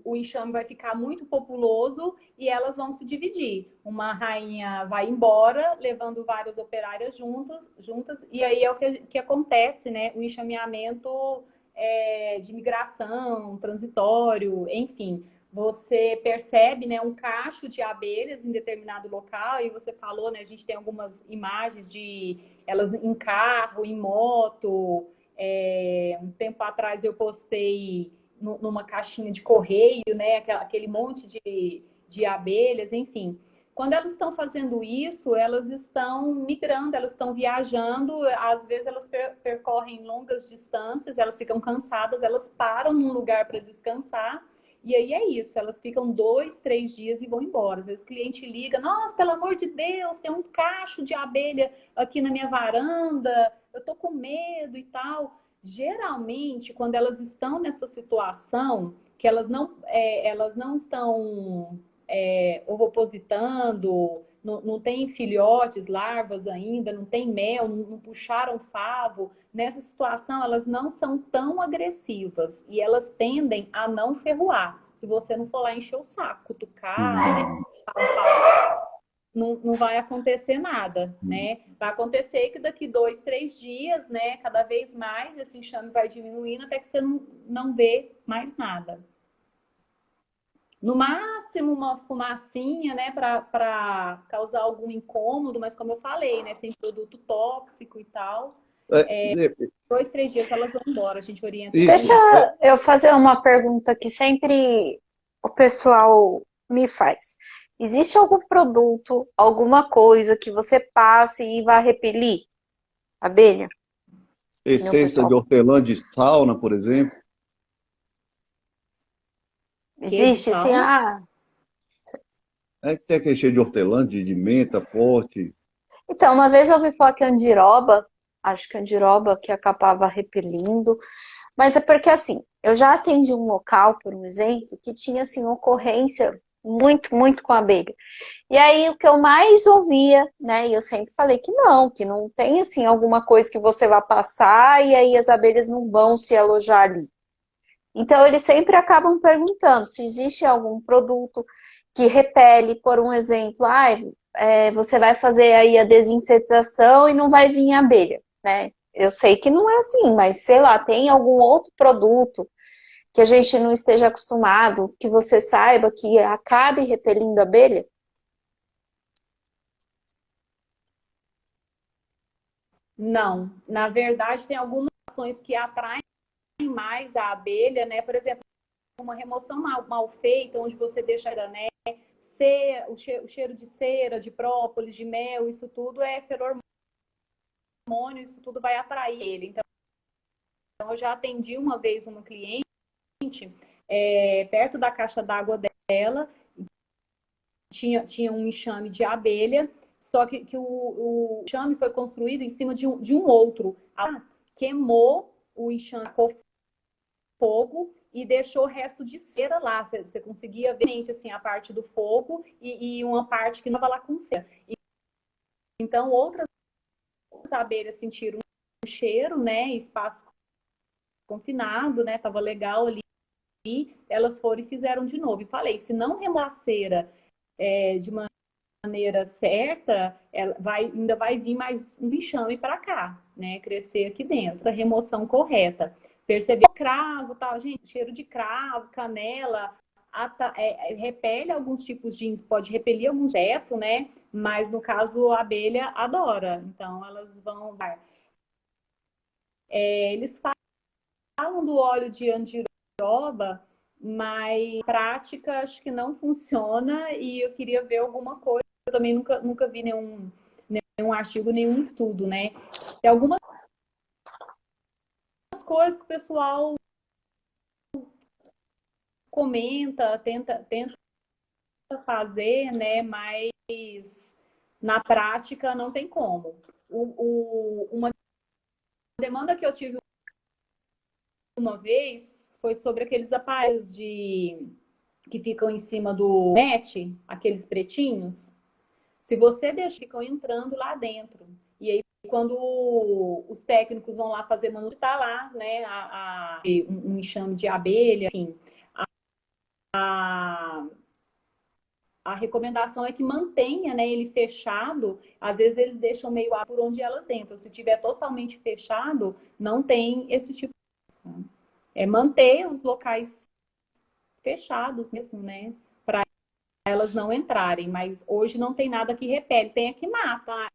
o enxame vai ficar muito populoso e elas vão se dividir. Uma rainha vai embora, levando várias operárias juntas e aí é o que acontece, né? O enxameamento de migração, transitório, enfim. Você percebe, né, um cacho de abelhas em determinado local, e você falou, né, a gente tem algumas imagens de elas em carro, em moto. Um tempo atrás eu postei numa caixinha de correio, né, aquele monte de abelhas, enfim. Quando elas estão fazendo isso, elas estão migrando, elas estão viajando, às vezes elas percorrem longas distâncias, elas ficam cansadas, elas param num lugar para descansar. E aí é isso, elas ficam 2, 3 dias e vão embora. Às vezes o cliente liga, nossa, pelo amor de Deus, tem um cacho de abelha aqui na minha varanda, eu tô com medo e tal. Geralmente, quando elas estão nessa situação, que elas não estão ovopositando, não tem filhotes, larvas ainda, não tem mel, não puxaram favo. Nessa situação, elas não são tão agressivas e elas tendem a não ferroar. Se você não for lá encher o saco, cutucar, né, não vai acontecer nada, né? Vai acontecer que daqui 2, 3 dias, né, cada vez mais esse enxame vai diminuindo até que você não vê mais nada. No máximo uma fumacinha, né, para causar algum incômodo, mas como eu falei, né, sem produto tóxico e tal. 2, 3 dias elas vão embora, a gente orienta. Deixa eu fazer uma pergunta que sempre o pessoal me faz. Existe algum produto, alguma coisa que você passe e vai repelir abelha? Essência de hortelã de sauna, por exemplo. Existe, assim, Tem aquele cheio de hortelã, de menta forte. Então, uma vez eu ouvi falar que andiroba, acho que andiroba que acabava repelindo, mas é porque, assim, eu já atendi um local, por um exemplo, que tinha, assim, ocorrência muito, muito com a abelha. E aí, o que eu mais ouvia, né, e eu sempre falei que não tem, assim, alguma coisa que você vai passar e aí as abelhas não vão se alojar ali. Então, eles sempre acabam perguntando se existe algum produto que repele, por um exemplo, você vai fazer aí a desinsetização e não vai vir abelha, né? Eu sei que não é assim, mas sei lá, tem algum outro produto que a gente não esteja acostumado, que você saiba que acabe repelindo abelha? Não, na verdade tem algumas ações que atraem mais a abelha, né? Por exemplo, uma remoção mal feita, onde você deixa, né, o cheiro de cera, de própolis, de mel, isso tudo é feromônio, isso tudo vai atrair ele. Então, eu já atendi uma vez uma cliente perto da caixa d'água dela, tinha um enxame de abelha, só que o enxame foi construído em cima de um outro. Queimou o enxame com fogo e deixou o resto de cera lá. Você conseguia ver assim, a parte do fogo e uma parte que não estava lá com cera. Então, outras abelhas sentiram um cheiro, né? Espaço confinado, né? Tava legal ali. Elas foram e fizeram de novo. E falei, se não remover a cera de maneira certa, ainda vai vir mais um enxame para cá, né? Crescer aqui dentro. A remoção correta. Perceber cravo, tal, gente, cheiro de cravo, canela, repele alguns tipos de, pode repelir alguns insetos, né? Mas no caso a abelha adora, então elas vão. Eles falam do óleo de andiroba, mas na prática acho que não funciona e eu queria ver alguma coisa. Eu também nunca vi nenhum artigo, nenhum estudo, né? Tem algumas coisas que o pessoal comenta, tenta fazer, né? Mas na prática não tem como. Uma demanda que eu tive uma vez foi sobre aqueles aparelhos que ficam em cima do net, aqueles pretinhos. Se você deixar, ficam entrando lá dentro. E aí, quando os técnicos vão lá fazer manutenção, tá lá, né, um enxame de abelha, enfim. A recomendação é que mantenha, né, ele fechado. Às vezes eles deixam meio ar por onde elas entram. Se tiver totalmente fechado, não tem esse tipo. É manter os locais fechados mesmo, né, para elas não entrarem. Mas hoje não tem nada que repele, tem a que mata.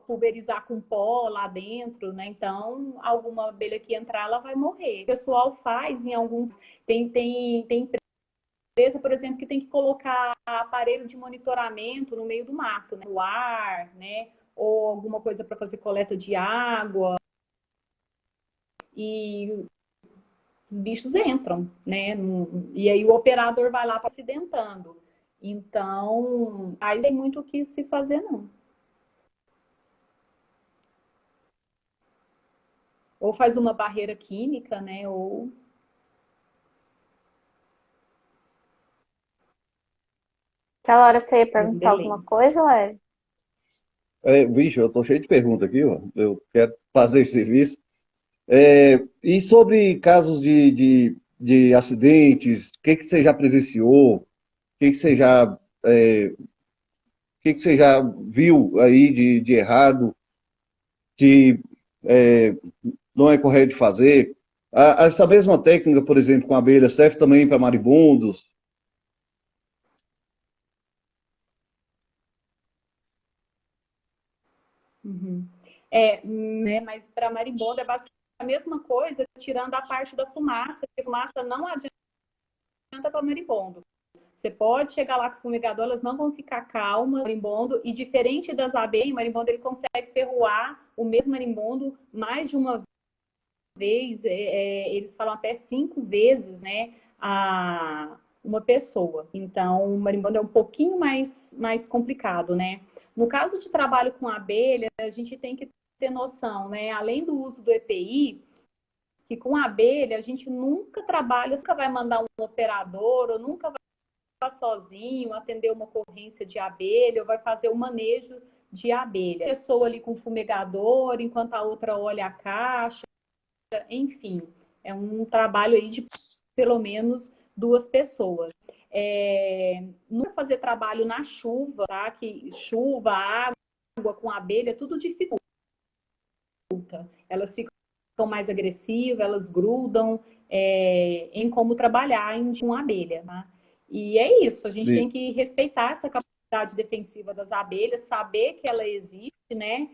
Pulverizar com pó lá dentro, né? Então, alguma abelha que entrar, ela vai morrer. O pessoal faz em alguns. Tem empresa, por exemplo, que tem que colocar aparelho de monitoramento no meio do mato, né? O ar, né? Ou alguma coisa para fazer coleta de água. E os bichos entram, né? E aí o operador vai lá acidentando. Então, aí tem muito o que se fazer, não. Ou faz uma barreira química, né? Ou Aquela hora você ia um perguntar alguma delay. coisa, Léo? Bicho, eu tô cheio de perguntas aqui, ó. Eu quero fazer esse serviço. E sobre casos de acidentes, o que que você já presenciou? O que que você já viu aí de errado, que é, não é correto de fazer? Essa mesma técnica, por exemplo, com abelha, serve também para maribondos? Uhum. Né, mas para marimbondo é basicamente a mesma coisa, tirando a parte da fumaça, porque fumaça não adianta para marimbondo. Você pode chegar lá com o fumigador, elas não vão ficar calmas, marimbondo, e diferente das abelhas, o marimbondo ele consegue ferroar o mesmo marimbondo mais de uma vez, eles falam até 5 vezes, né, uma pessoa. Então, o marimbondo é um pouquinho mais complicado, né? No caso de trabalho com abelha, a gente tem que ter noção, né? Além do uso do EPI, que com abelha a gente nunca trabalha, nunca vai mandar um operador, ou nunca vai sozinho atender uma ocorrência de abelha, ou vai fazer o manejo de abelha. A pessoa ali com fumigador, enquanto a outra olha a caixa, enfim, é um trabalho aí de pelo menos 2 pessoas. Nunca fazer trabalho na chuva, tá? Que chuva, água com abelha, tudo dificulta. Elas ficam mais agressivas, elas grudam em como trabalhar com abelha, tá? E é isso, a gente tem que respeitar essa capacidade defensiva das abelhas, saber que ela existe, né?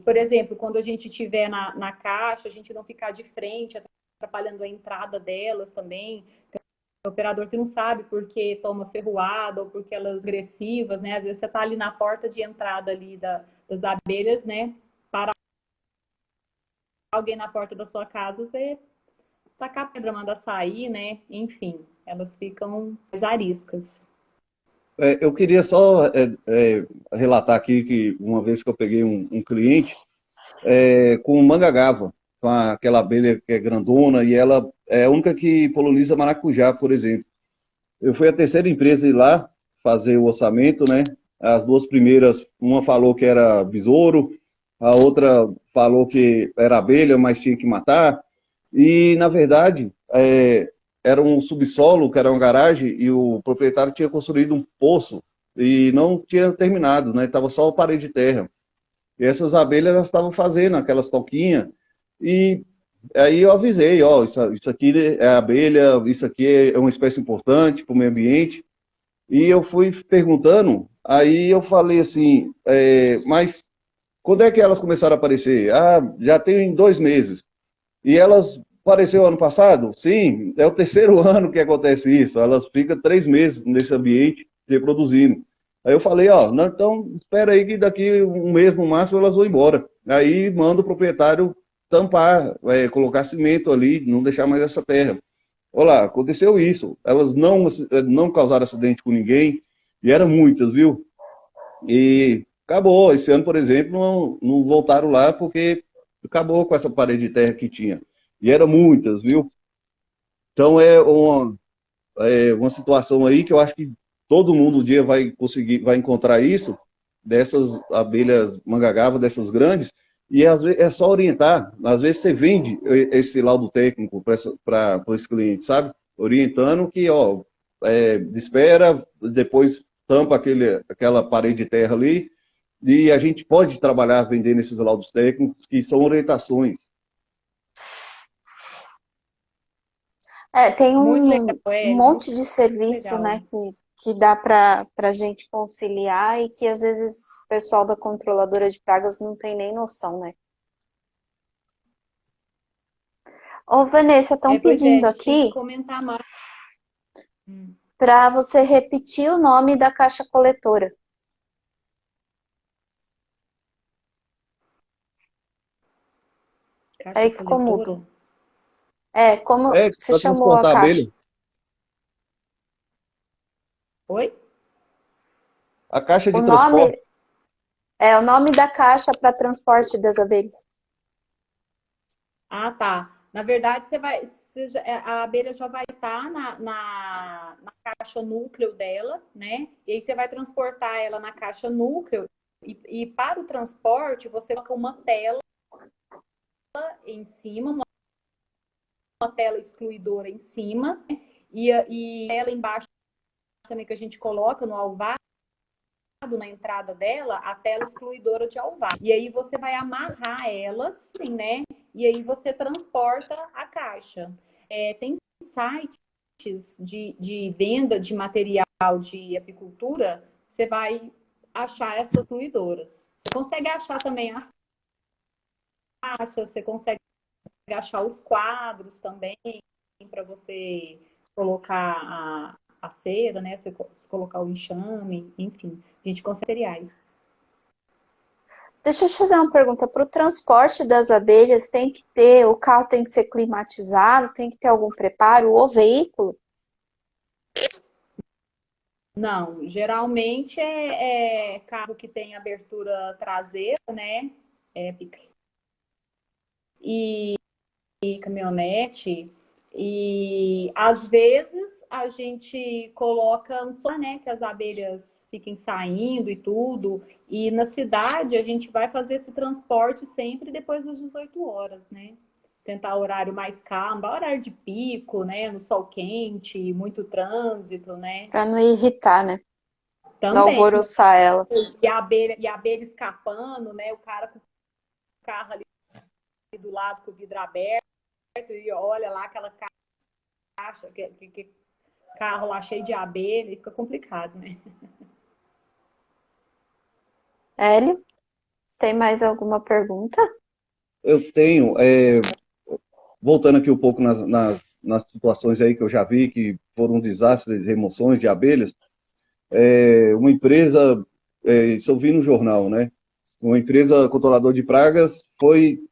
Por exemplo, quando a gente estiver na caixa, a gente não ficar de frente, atrapalhando a entrada delas também. Tem um operador que não sabe porque toma ferroada ou porque elas são agressivas, né? Às vezes você está ali na porta de entrada ali das abelhas, né? Para alguém na porta da sua casa, você tacar a pedra, manda sair, né? Enfim, elas ficam mais ariscas. Eu queria só relatar aqui que uma vez que eu peguei um cliente com mangagava, com aquela abelha que é grandona, e ela é a única que poliniza maracujá, por exemplo. Eu fui a terceira empresa ir lá fazer o orçamento, né? As duas primeiras, uma falou que era besouro, a outra falou que era abelha, mas tinha que matar. E, na verdade, era um subsolo, que era uma garagem, e o proprietário tinha construído um poço e não tinha terminado, né? Estava só a parede de terra. E essas abelhas elas estavam fazendo aquelas toquinhas. E aí eu avisei, ó, isso aqui é abelha, isso aqui é uma espécie importante para o meio ambiente. E eu fui perguntando, aí eu falei assim, mas quando é que elas começaram a aparecer? Ah, já tem 2 meses. E elas apareceu ano passado? Sim, é o terceiro ano que acontece isso. Elas ficam 3 meses nesse ambiente reproduzindo. Aí eu falei, ó, não, então espera aí que daqui um mês no máximo elas vão embora. Aí manda o proprietário tampar, colocar cimento ali, não deixar mais essa terra. Olá, aconteceu isso. Elas não causaram acidente com ninguém, e eram muitas, viu? E acabou. Esse ano, por exemplo, não voltaram lá porque acabou com essa parede de terra que tinha. E eram muitas, viu? Então é uma situação aí que eu acho que todo mundo um dia vai encontrar isso, dessas abelhas mangagava, dessas grandes, e às vezes é só orientar. Às vezes você vende esse laudo técnico para esse cliente, sabe? Orientando que, ó, espera, depois tampa aquela parede de terra ali, e a gente pode trabalhar vendendo esses laudos técnicos, que são orientações. Tem Muito legal, um monte de serviço, legal. né, que dá para a gente conciliar e que às vezes o pessoal da controladora de pragas não tem nem noção, né? Ô, Vanessa, estão Pois é, a pedindo gente tem que aqui comentar mais. para você repetir o nome da caixa coletora. Caixa Aí ficou coletora? mudo. Como você Para chamou a transportar a caixa? abelha. Oi? A caixa O de transporte. nome o nome da caixa para transporte das abelhas. Ah, tá. Na verdade, a abelha já vai estar na caixa núcleo dela, né? E aí você vai transportar ela na caixa núcleo e para o transporte você coloca uma tela em cima, uma tela excluidora em cima, né? E ela embaixo também que a gente coloca no alvar, na entrada dela, a tela excluidora de alvar. E aí você vai amarrar elas, né? E aí você transporta a caixa. Tem sites de venda de material de apicultura, você vai achar essas excluidoras. Você consegue achar também as caixas, você consegue achar os quadros também, para você colocar a cera, né? Você colocar o enxame, enfim, a gente consegue materiais. Deixa eu te fazer uma pergunta. Para o transporte das abelhas, o carro tem que ser climatizado, tem que ter algum preparo, o veículo? Não, geralmente é carro que tem abertura traseira, né? E caminhonete. E às vezes a gente coloca um som, né? Que as abelhas fiquem saindo e tudo. E na cidade a gente vai fazer esse transporte sempre depois das 18 horas, né? tentar horário mais calmo, horário de pico, né? No sol quente, muito trânsito, né? Para não irritar, né? Não Também. alvoroçar elas. E a abelha escapando, né? O cara com o carro ali do lado com o vidro aberto e olha lá aquela caixa, carro lá cheio de abelha, e fica complicado, né? Hélio, você tem mais alguma pergunta? Eu tenho, voltando aqui um pouco nas situações aí que eu já vi, que foram um desastre de remoções de abelhas, uma empresa, isso eu vi no jornal, né? Uma empresa controladora de pragas foi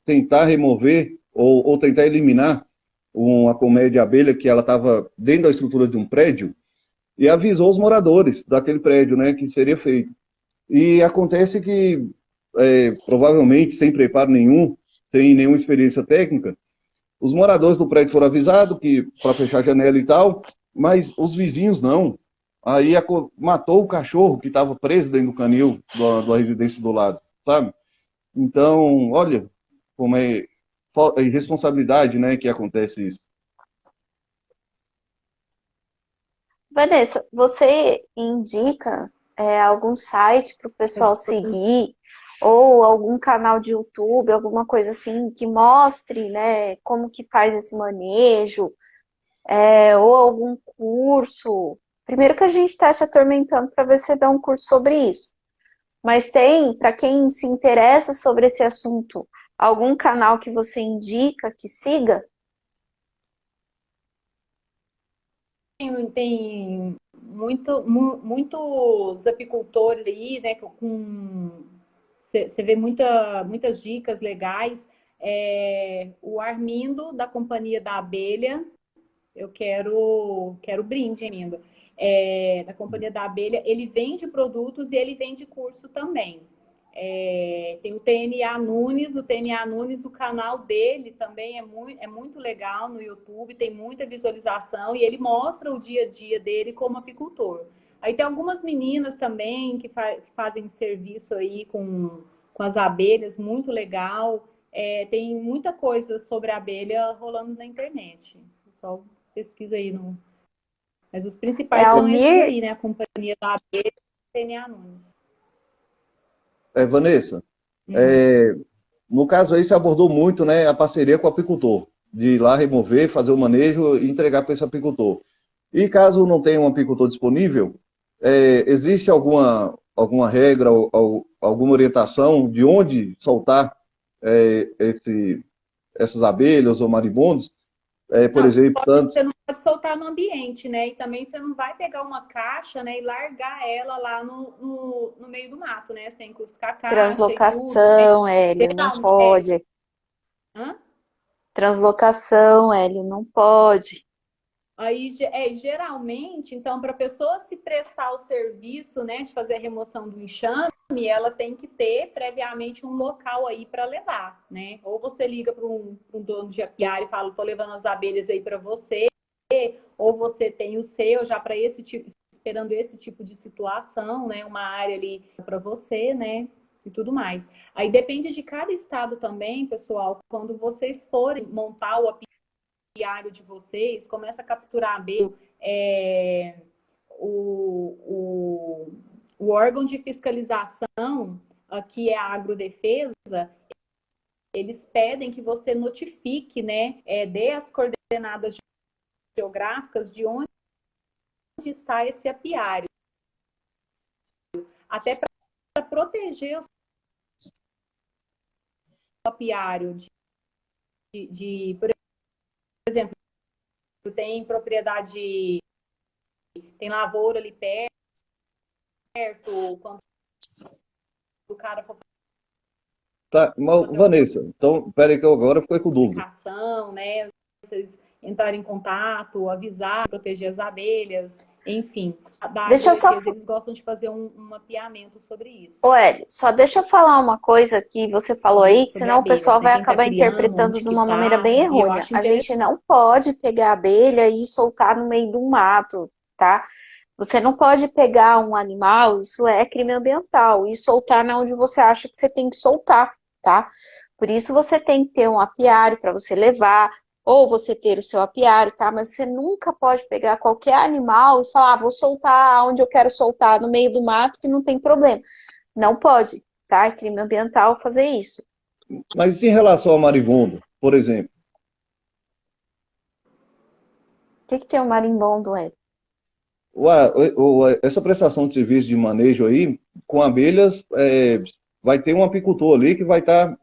tentar remover ou tentar eliminar uma colmeia de abelha que ela estava dentro da estrutura de um prédio e avisou os moradores daquele prédio, né, que seria feito. E acontece que, provavelmente, sem preparo nenhum, sem nenhuma experiência técnica, os moradores do prédio foram avisados que para fechar a janela e tal, mas os vizinhos não. Aí matou o cachorro que estava preso dentro do canil da residência do lado, sabe? Então, olha, como é irresponsabilidade, né, que acontece isso. Vanessa, você indica algum site para o pessoal seguir, ou algum canal de YouTube, alguma coisa assim, que mostre, né, como que faz esse manejo, ou algum curso? Primeiro que a gente está te atormentando para ver se você dá um curso sobre isso. Mas tem, para quem se interessa sobre esse assunto, algum canal que você indica que siga? Tem muitos apicultores aí, né, você vê muitas dicas legais. O Armindo, da Companhia da Abelha, eu quero brinde, Armindo. Da Companhia da Abelha, ele vende produtos e ele vende curso também. Tem o TNA Nunes, o canal dele também é muito legal no YouTube, tem muita visualização e ele mostra o dia a dia dele como apicultor. Aí tem algumas meninas também que fazem serviço aí com as abelhas, muito legal. Tem muita coisa sobre a abelha rolando na internet. O pessoal pesquisa aí. Mas os principais são esses aí, né? A Companhia da Abelha e o TNA Nunes. Vanessa, no caso aí você abordou muito, né, a parceria com o apicultor, de ir lá remover, fazer o manejo e entregar para esse apicultor. E caso não tenha um apicultor disponível, existe alguma regra ou alguma orientação de onde soltar essas abelhas ou maribondos? Por exemplo, você não pode soltar no ambiente, né? E também você não vai pegar uma caixa, né, e largar ela lá no meio do mato, né? Você tem que buscar a caixa. Translocação, Hélio, não pode. Translocação, Hélio, não pode. Aí, geralmente, então, para a pessoa se prestar o serviço, né, de fazer a remoção do enxame, ela tem que ter previamente um local aí para levar, né? Ou você liga para um dono de apiário e fala, tô levando as abelhas aí para você, ou você tem o seu já para esse tipo, esperando esse tipo de situação, né? Uma área ali para você, né? E tudo mais. Aí depende de cada estado também, pessoal, quando vocês forem montar o apiário de vocês, começa a capturar abelha, o órgão de fiscalização, que é a agrodefesa, eles pedem que você notifique, né, dê as coordenadas geográficas de onde está esse apiário, até para proteger o apiário por exemplo, tem propriedade, tem lavoura ali perto, quando o cara for tá, Vanessa, então, peraí que eu agora fiquei com dúvida. Né? Vocês entrarem em contato, avisar, proteger as abelhas, enfim. Eles gostam de fazer um mapeamento sobre isso. Ô, Hélio, só deixa eu falar uma coisa que você falou aí, que senão abelhas, o pessoal vai acabar interpretando de uma maneira bem errônea. A gente não pode pegar a abelha e soltar no meio do mato, tá? Você não pode pegar um animal, isso é crime ambiental, e soltar na onde você acha que você tem que soltar, tá? Por isso você tem que ter um apiário para você levar, ou você ter o seu apiário, tá? Mas você nunca pode pegar qualquer animal e falar, vou soltar onde eu quero soltar, no meio do mato, que não tem problema. Não pode, tá? É crime ambiental fazer isso. Mas em relação ao marimbondo, por exemplo, O que que tem o marimbondo, Ed? essa prestação de serviço de manejo aí, com abelhas, vai ter um apicultor ali que vai estar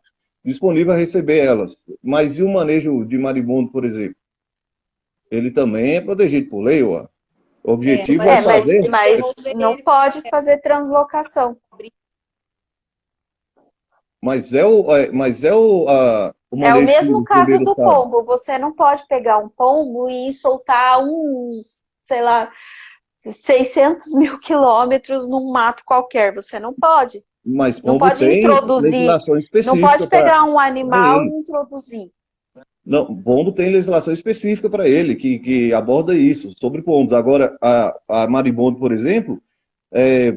disponível a receber elas. Mas e o manejo de marimbondo, por exemplo? Ele também é protegido por lei, ué. O objetivo é fazer. Mas não pode fazer translocação. Mas o É o manejo que mesmo os caso bombeiros do fazem. pombo. Você não pode pegar um pombo e soltar uns, sei lá, 600 mil quilômetros num mato qualquer. Você não pode. Mas Não pombo pode tem introduzir. legislação Não específica pode para pegar um animal ele. e introduzir. Não, pombo tem legislação específica para ele, que aborda isso, sobre pombos. Agora, a marimbondo, por exemplo, é,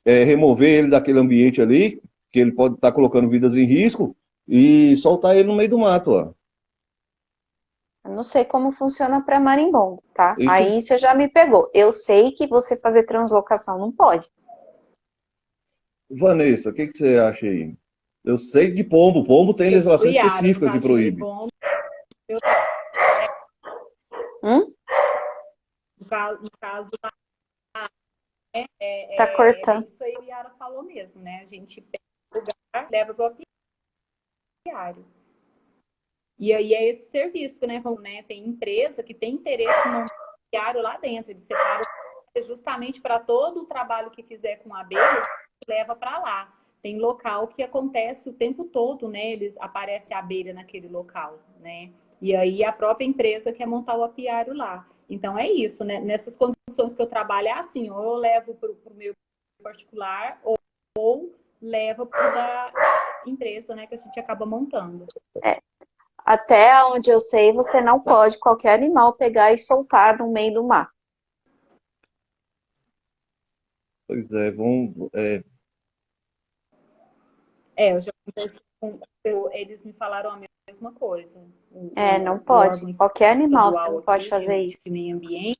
remover ele daquele ambiente ali, que ele pode estar colocando vidas em risco, e soltar ele no meio do mato, ó. Eu não sei como funciona para marimbondo, tá? Isso, Aí você já me pegou. Eu sei que você fazer translocação não pode. Vanessa, o que você acha aí? Eu sei de pombo, pombo tem legislação Iara, no específica que caso de proíbe. marimbondo, eu, Hum? no caso Tá é cortando. bem isso aí que a Yara falou mesmo, né? A gente pega o lugar, leva para o apiário. E aí é esse serviço, né? Tem empresa que tem interesse em montar um apiário lá dentro. Eles separam justamente para todo o trabalho que fizer com abelhas, leva para lá. Tem local que acontece o tempo todo, né? Eles aparece a abelha naquele local, né? E aí a própria empresa quer montar o apiário lá. Então é isso, né? Nessas condições que eu trabalho é assim, ou eu levo para o meu particular, ou levo para o da empresa, né? Que a gente acaba montando. Até onde eu sei, você não pode qualquer animal pegar e soltar no meio do mar. Pois é, Eu já conversei com eles me falaram a mesma coisa. Não O pode. órgão Qualquer animal você estadual não pode aqui fazer isso. de meio ambiente,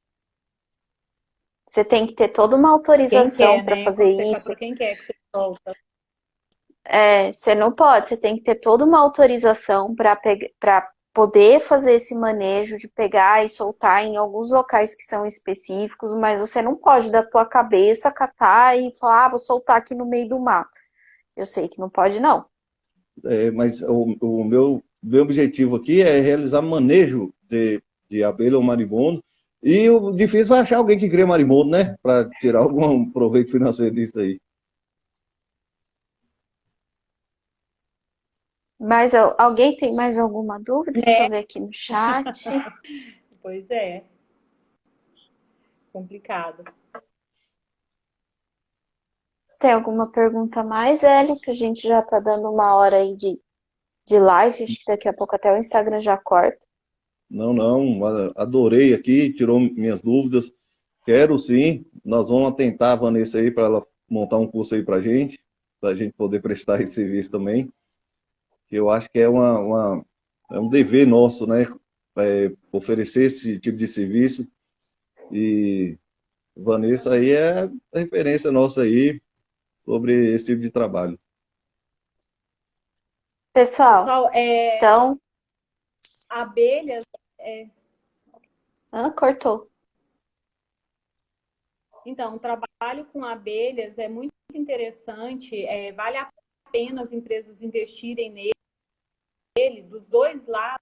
Você tem que ter toda uma quem autorização quer, para né? fazer Quando você isso. captura, quem quer que você solta. Você não pode, você tem que ter toda uma autorização para poder fazer esse manejo de pegar e soltar em alguns locais que são específicos, mas você não pode da tua cabeça catar e falar, vou soltar aqui no meio do mato. Eu sei que não pode, não. mas o meu objetivo aqui é realizar manejo de abelha ou marimbondo. E o difícil vai achar alguém que cria marimbondo, né? Para tirar algum proveito financeiro disso aí. Mas alguém tem mais alguma dúvida? Deixa eu ver aqui no chat. Pois é. Complicado. Se tem alguma pergunta a mais, Hélio, que a gente já está dando uma hora aí de live. Acho que daqui a pouco até o Instagram já corta. Não, adorei aqui, tirou minhas dúvidas. Quero sim, nós vamos atentar a Vanessa aí para ela montar um curso aí para a gente poder prestar esse serviço também. Eu acho que é é um dever nosso, né? Oferecer esse tipo de serviço. E Vanessa aí é a referência nossa aí sobre esse tipo de trabalho. Pessoal, Pessoal, então... abelhas... cortou. Então, o trabalho com abelhas é muito interessante. Vale a pena as empresas investirem nele, dos dois lados,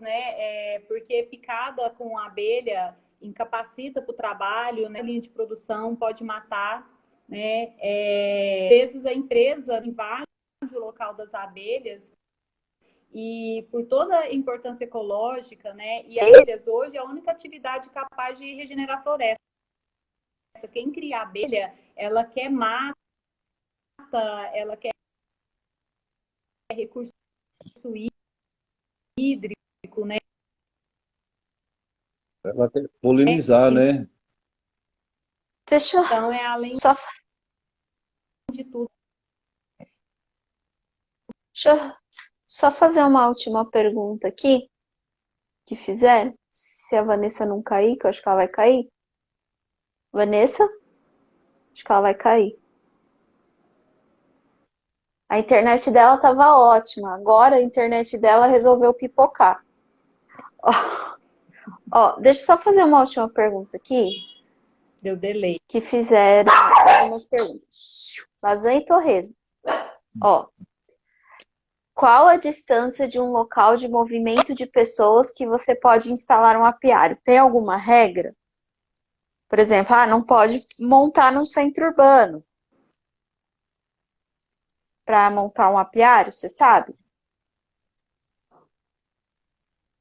né? Porque picada com abelha incapacita para o trabalho, né? A linha de produção pode matar, né? Às vezes a empresa invade o local das abelhas e por toda a importância ecológica, né? E abelhas hoje é a única atividade capaz de regenerar a floresta. Quem cria abelha, ela quer mata, ela quer recurso hídrico, né? Ela quer polinizar, né? Deixa eu Então, além só... de tudo. Deixa Deixa eu só fazer uma última pergunta aqui, que fizeram. Se a Vanessa não cair, que eu acho que ela vai cair. Vanessa? Acho que ela vai cair. A internet dela estava ótima. Agora a internet dela resolveu pipocar. Deixa eu só fazer uma última pergunta aqui. Deu delay. Que fizeram algumas perguntas. Lasanha e torresmo. Qual a distância de um local de movimento de pessoas que você pode instalar um apiário? Tem alguma regra? Por exemplo, não pode montar no centro urbano para montar um apiário, você sabe?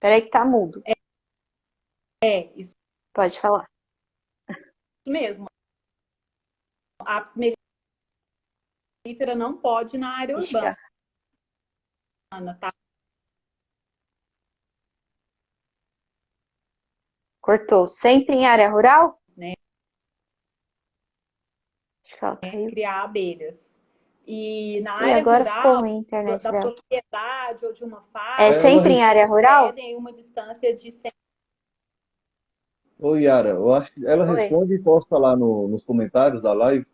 Peraí que tá mudo. Isso Pode falar. mesmo. A apis mellifera não pode na área urbana, tá? Cortou. Sempre em área rural? Né? Acho que ela caiu. Criar abelhas. E na E área agora rural, ficou ruim a internet da dela. propriedade ou de uma fábrica, É sempre em área rural? pedem uma distância de 100. Oi, Yara, eu acho que ela Oi. responde e posta lá nos comentários da live.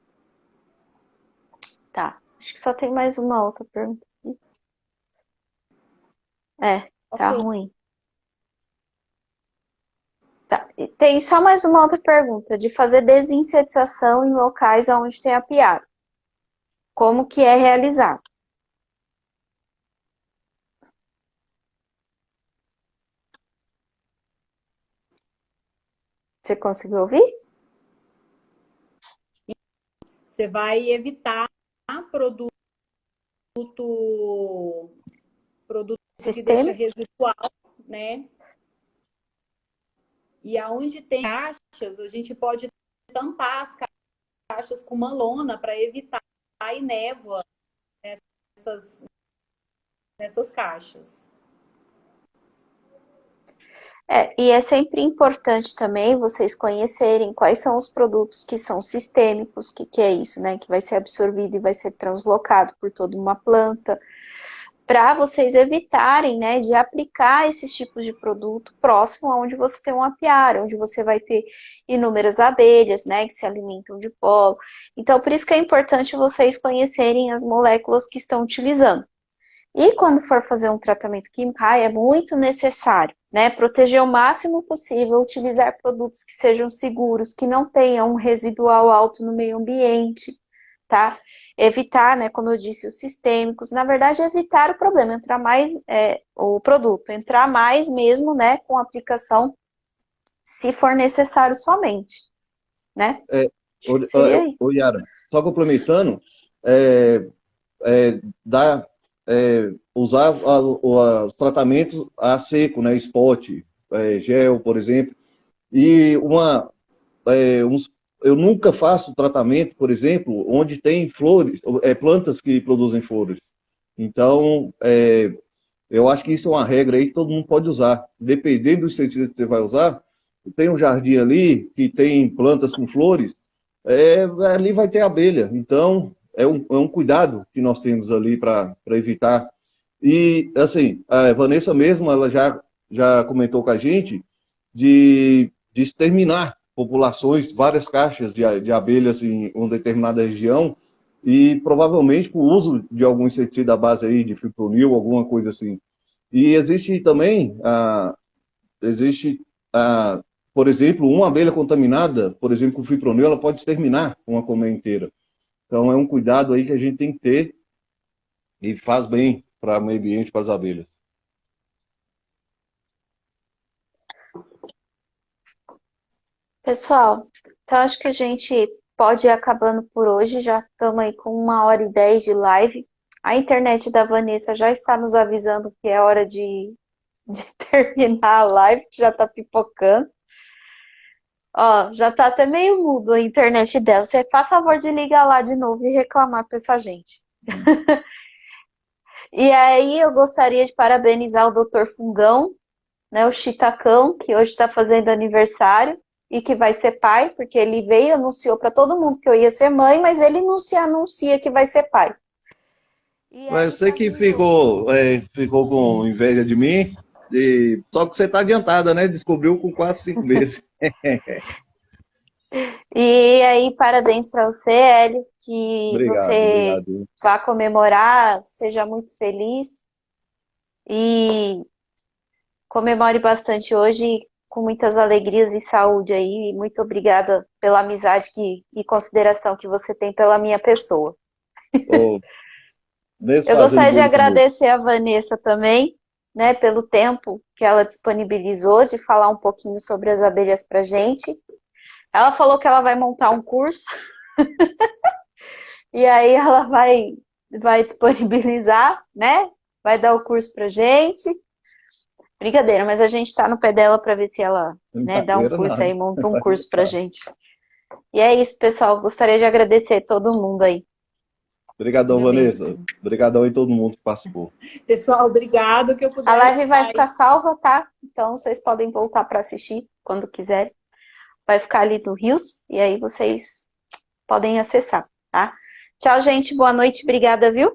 Tá. Acho que só tem mais uma outra pergunta aqui. Tá ruim. Tá. E tem só mais uma outra pergunta, de fazer desinsetização em locais onde tem apiário. Como que é realizado? Você conseguiu ouvir? Você vai evitar produto que deixa residual, né? E aonde tem caixas, a gente pode tampar as caixas com uma lona para evitar a névoa nessas caixas. E é sempre importante também vocês conhecerem quais são os produtos que são sistêmicos, o que é isso, né? Que vai ser absorvido e vai ser translocado por toda uma planta, para vocês evitarem, né, de aplicar esses tipos de produto próximo aonde você tem um apiário, onde você vai ter inúmeras abelhas, né, que se alimentam de pólen. Então, por isso que é importante vocês conhecerem as moléculas que estão utilizando. E quando for fazer um tratamento químico, é muito necessário, né, proteger o máximo possível, utilizar produtos que sejam seguros, que não tenham um residual alto no meio ambiente, tá? Evitar, né, como eu disse, os sistêmicos, na verdade, evitar o problema, entrar mais, o produto, entrar mais mesmo, né, com aplicação, se for necessário somente, né? Oi, Yara, só complementando, usar os tratamentos a seco, né, spot, gel, por exemplo, e eu nunca faço tratamento, por exemplo, onde tem flores, plantas que produzem flores. Então, eu acho que isso é uma regra aí que todo mundo pode usar. Dependendo do sentido que você vai usar, tem um jardim ali que tem plantas com flores, ali vai ter abelha. Então, é um cuidado que nós temos ali para evitar. E, assim, a Vanessa mesmo, ela já comentou com a gente de exterminar populações, várias caixas de abelhas em uma determinada região, e provavelmente por uso de algum inseticida à base aí, de fipronil, alguma coisa assim. E existe também, por exemplo, uma abelha contaminada, por exemplo, com fipronil, ela pode exterminar uma colmeia inteira. Então é um cuidado aí que a gente tem que ter e faz bem para o meio ambiente, para as abelhas. Pessoal, então acho que a gente pode ir acabando por hoje, já estamos aí com 1h10 de live. A internet da Vanessa já está nos avisando que é hora de terminar a live, que já está pipocando. Já está até meio mudo a internet dela. Você faz favor de ligar lá de novo e reclamar para essa gente. E aí eu gostaria de parabenizar o Dr. Fungão, né, o Chitacão, que hoje está fazendo aniversário e que vai ser pai, porque ele veio e anunciou para todo mundo que eu ia ser mãe, mas ele não se anuncia que vai ser pai. E Mas aí você que caminhou. ficou com inveja de mim, só que você está adiantada, né? Descobriu com quase 5 meses. E aí, parabéns para você, Hélio, que Obrigado, você obrigado. vá comemorar, seja muito feliz e comemore bastante hoje com muitas alegrias e saúde aí. Muito obrigada pela amizade e consideração que você tem pela minha pessoa. Ô, mesmo Eu fazendo gostaria de bullying comigo. agradecer a Vanessa também, né, pelo tempo que ela disponibilizou de falar um pouquinho sobre as abelhas para gente. Ela falou que ela vai montar um curso e aí ela vai disponibilizar, né? Vai dar o curso pra gente. Brincadeira, mas a gente tá no pé dela para ver se ela, né, dá um Brincadeira, curso não. aí, monta um curso pra gente. E é isso, pessoal. Gostaria de agradecer todo mundo aí. Obrigadão, Ainda bem. Vanessa. Obrigadão aí todo mundo que participou. Pessoal, obrigado que eu A puder live vai ajudar. ficar salva, tá? Então vocês podem voltar para assistir quando quiserem. Vai ficar ali no Rios e aí vocês podem acessar, tá? Tchau, gente. Boa noite. Obrigada, viu?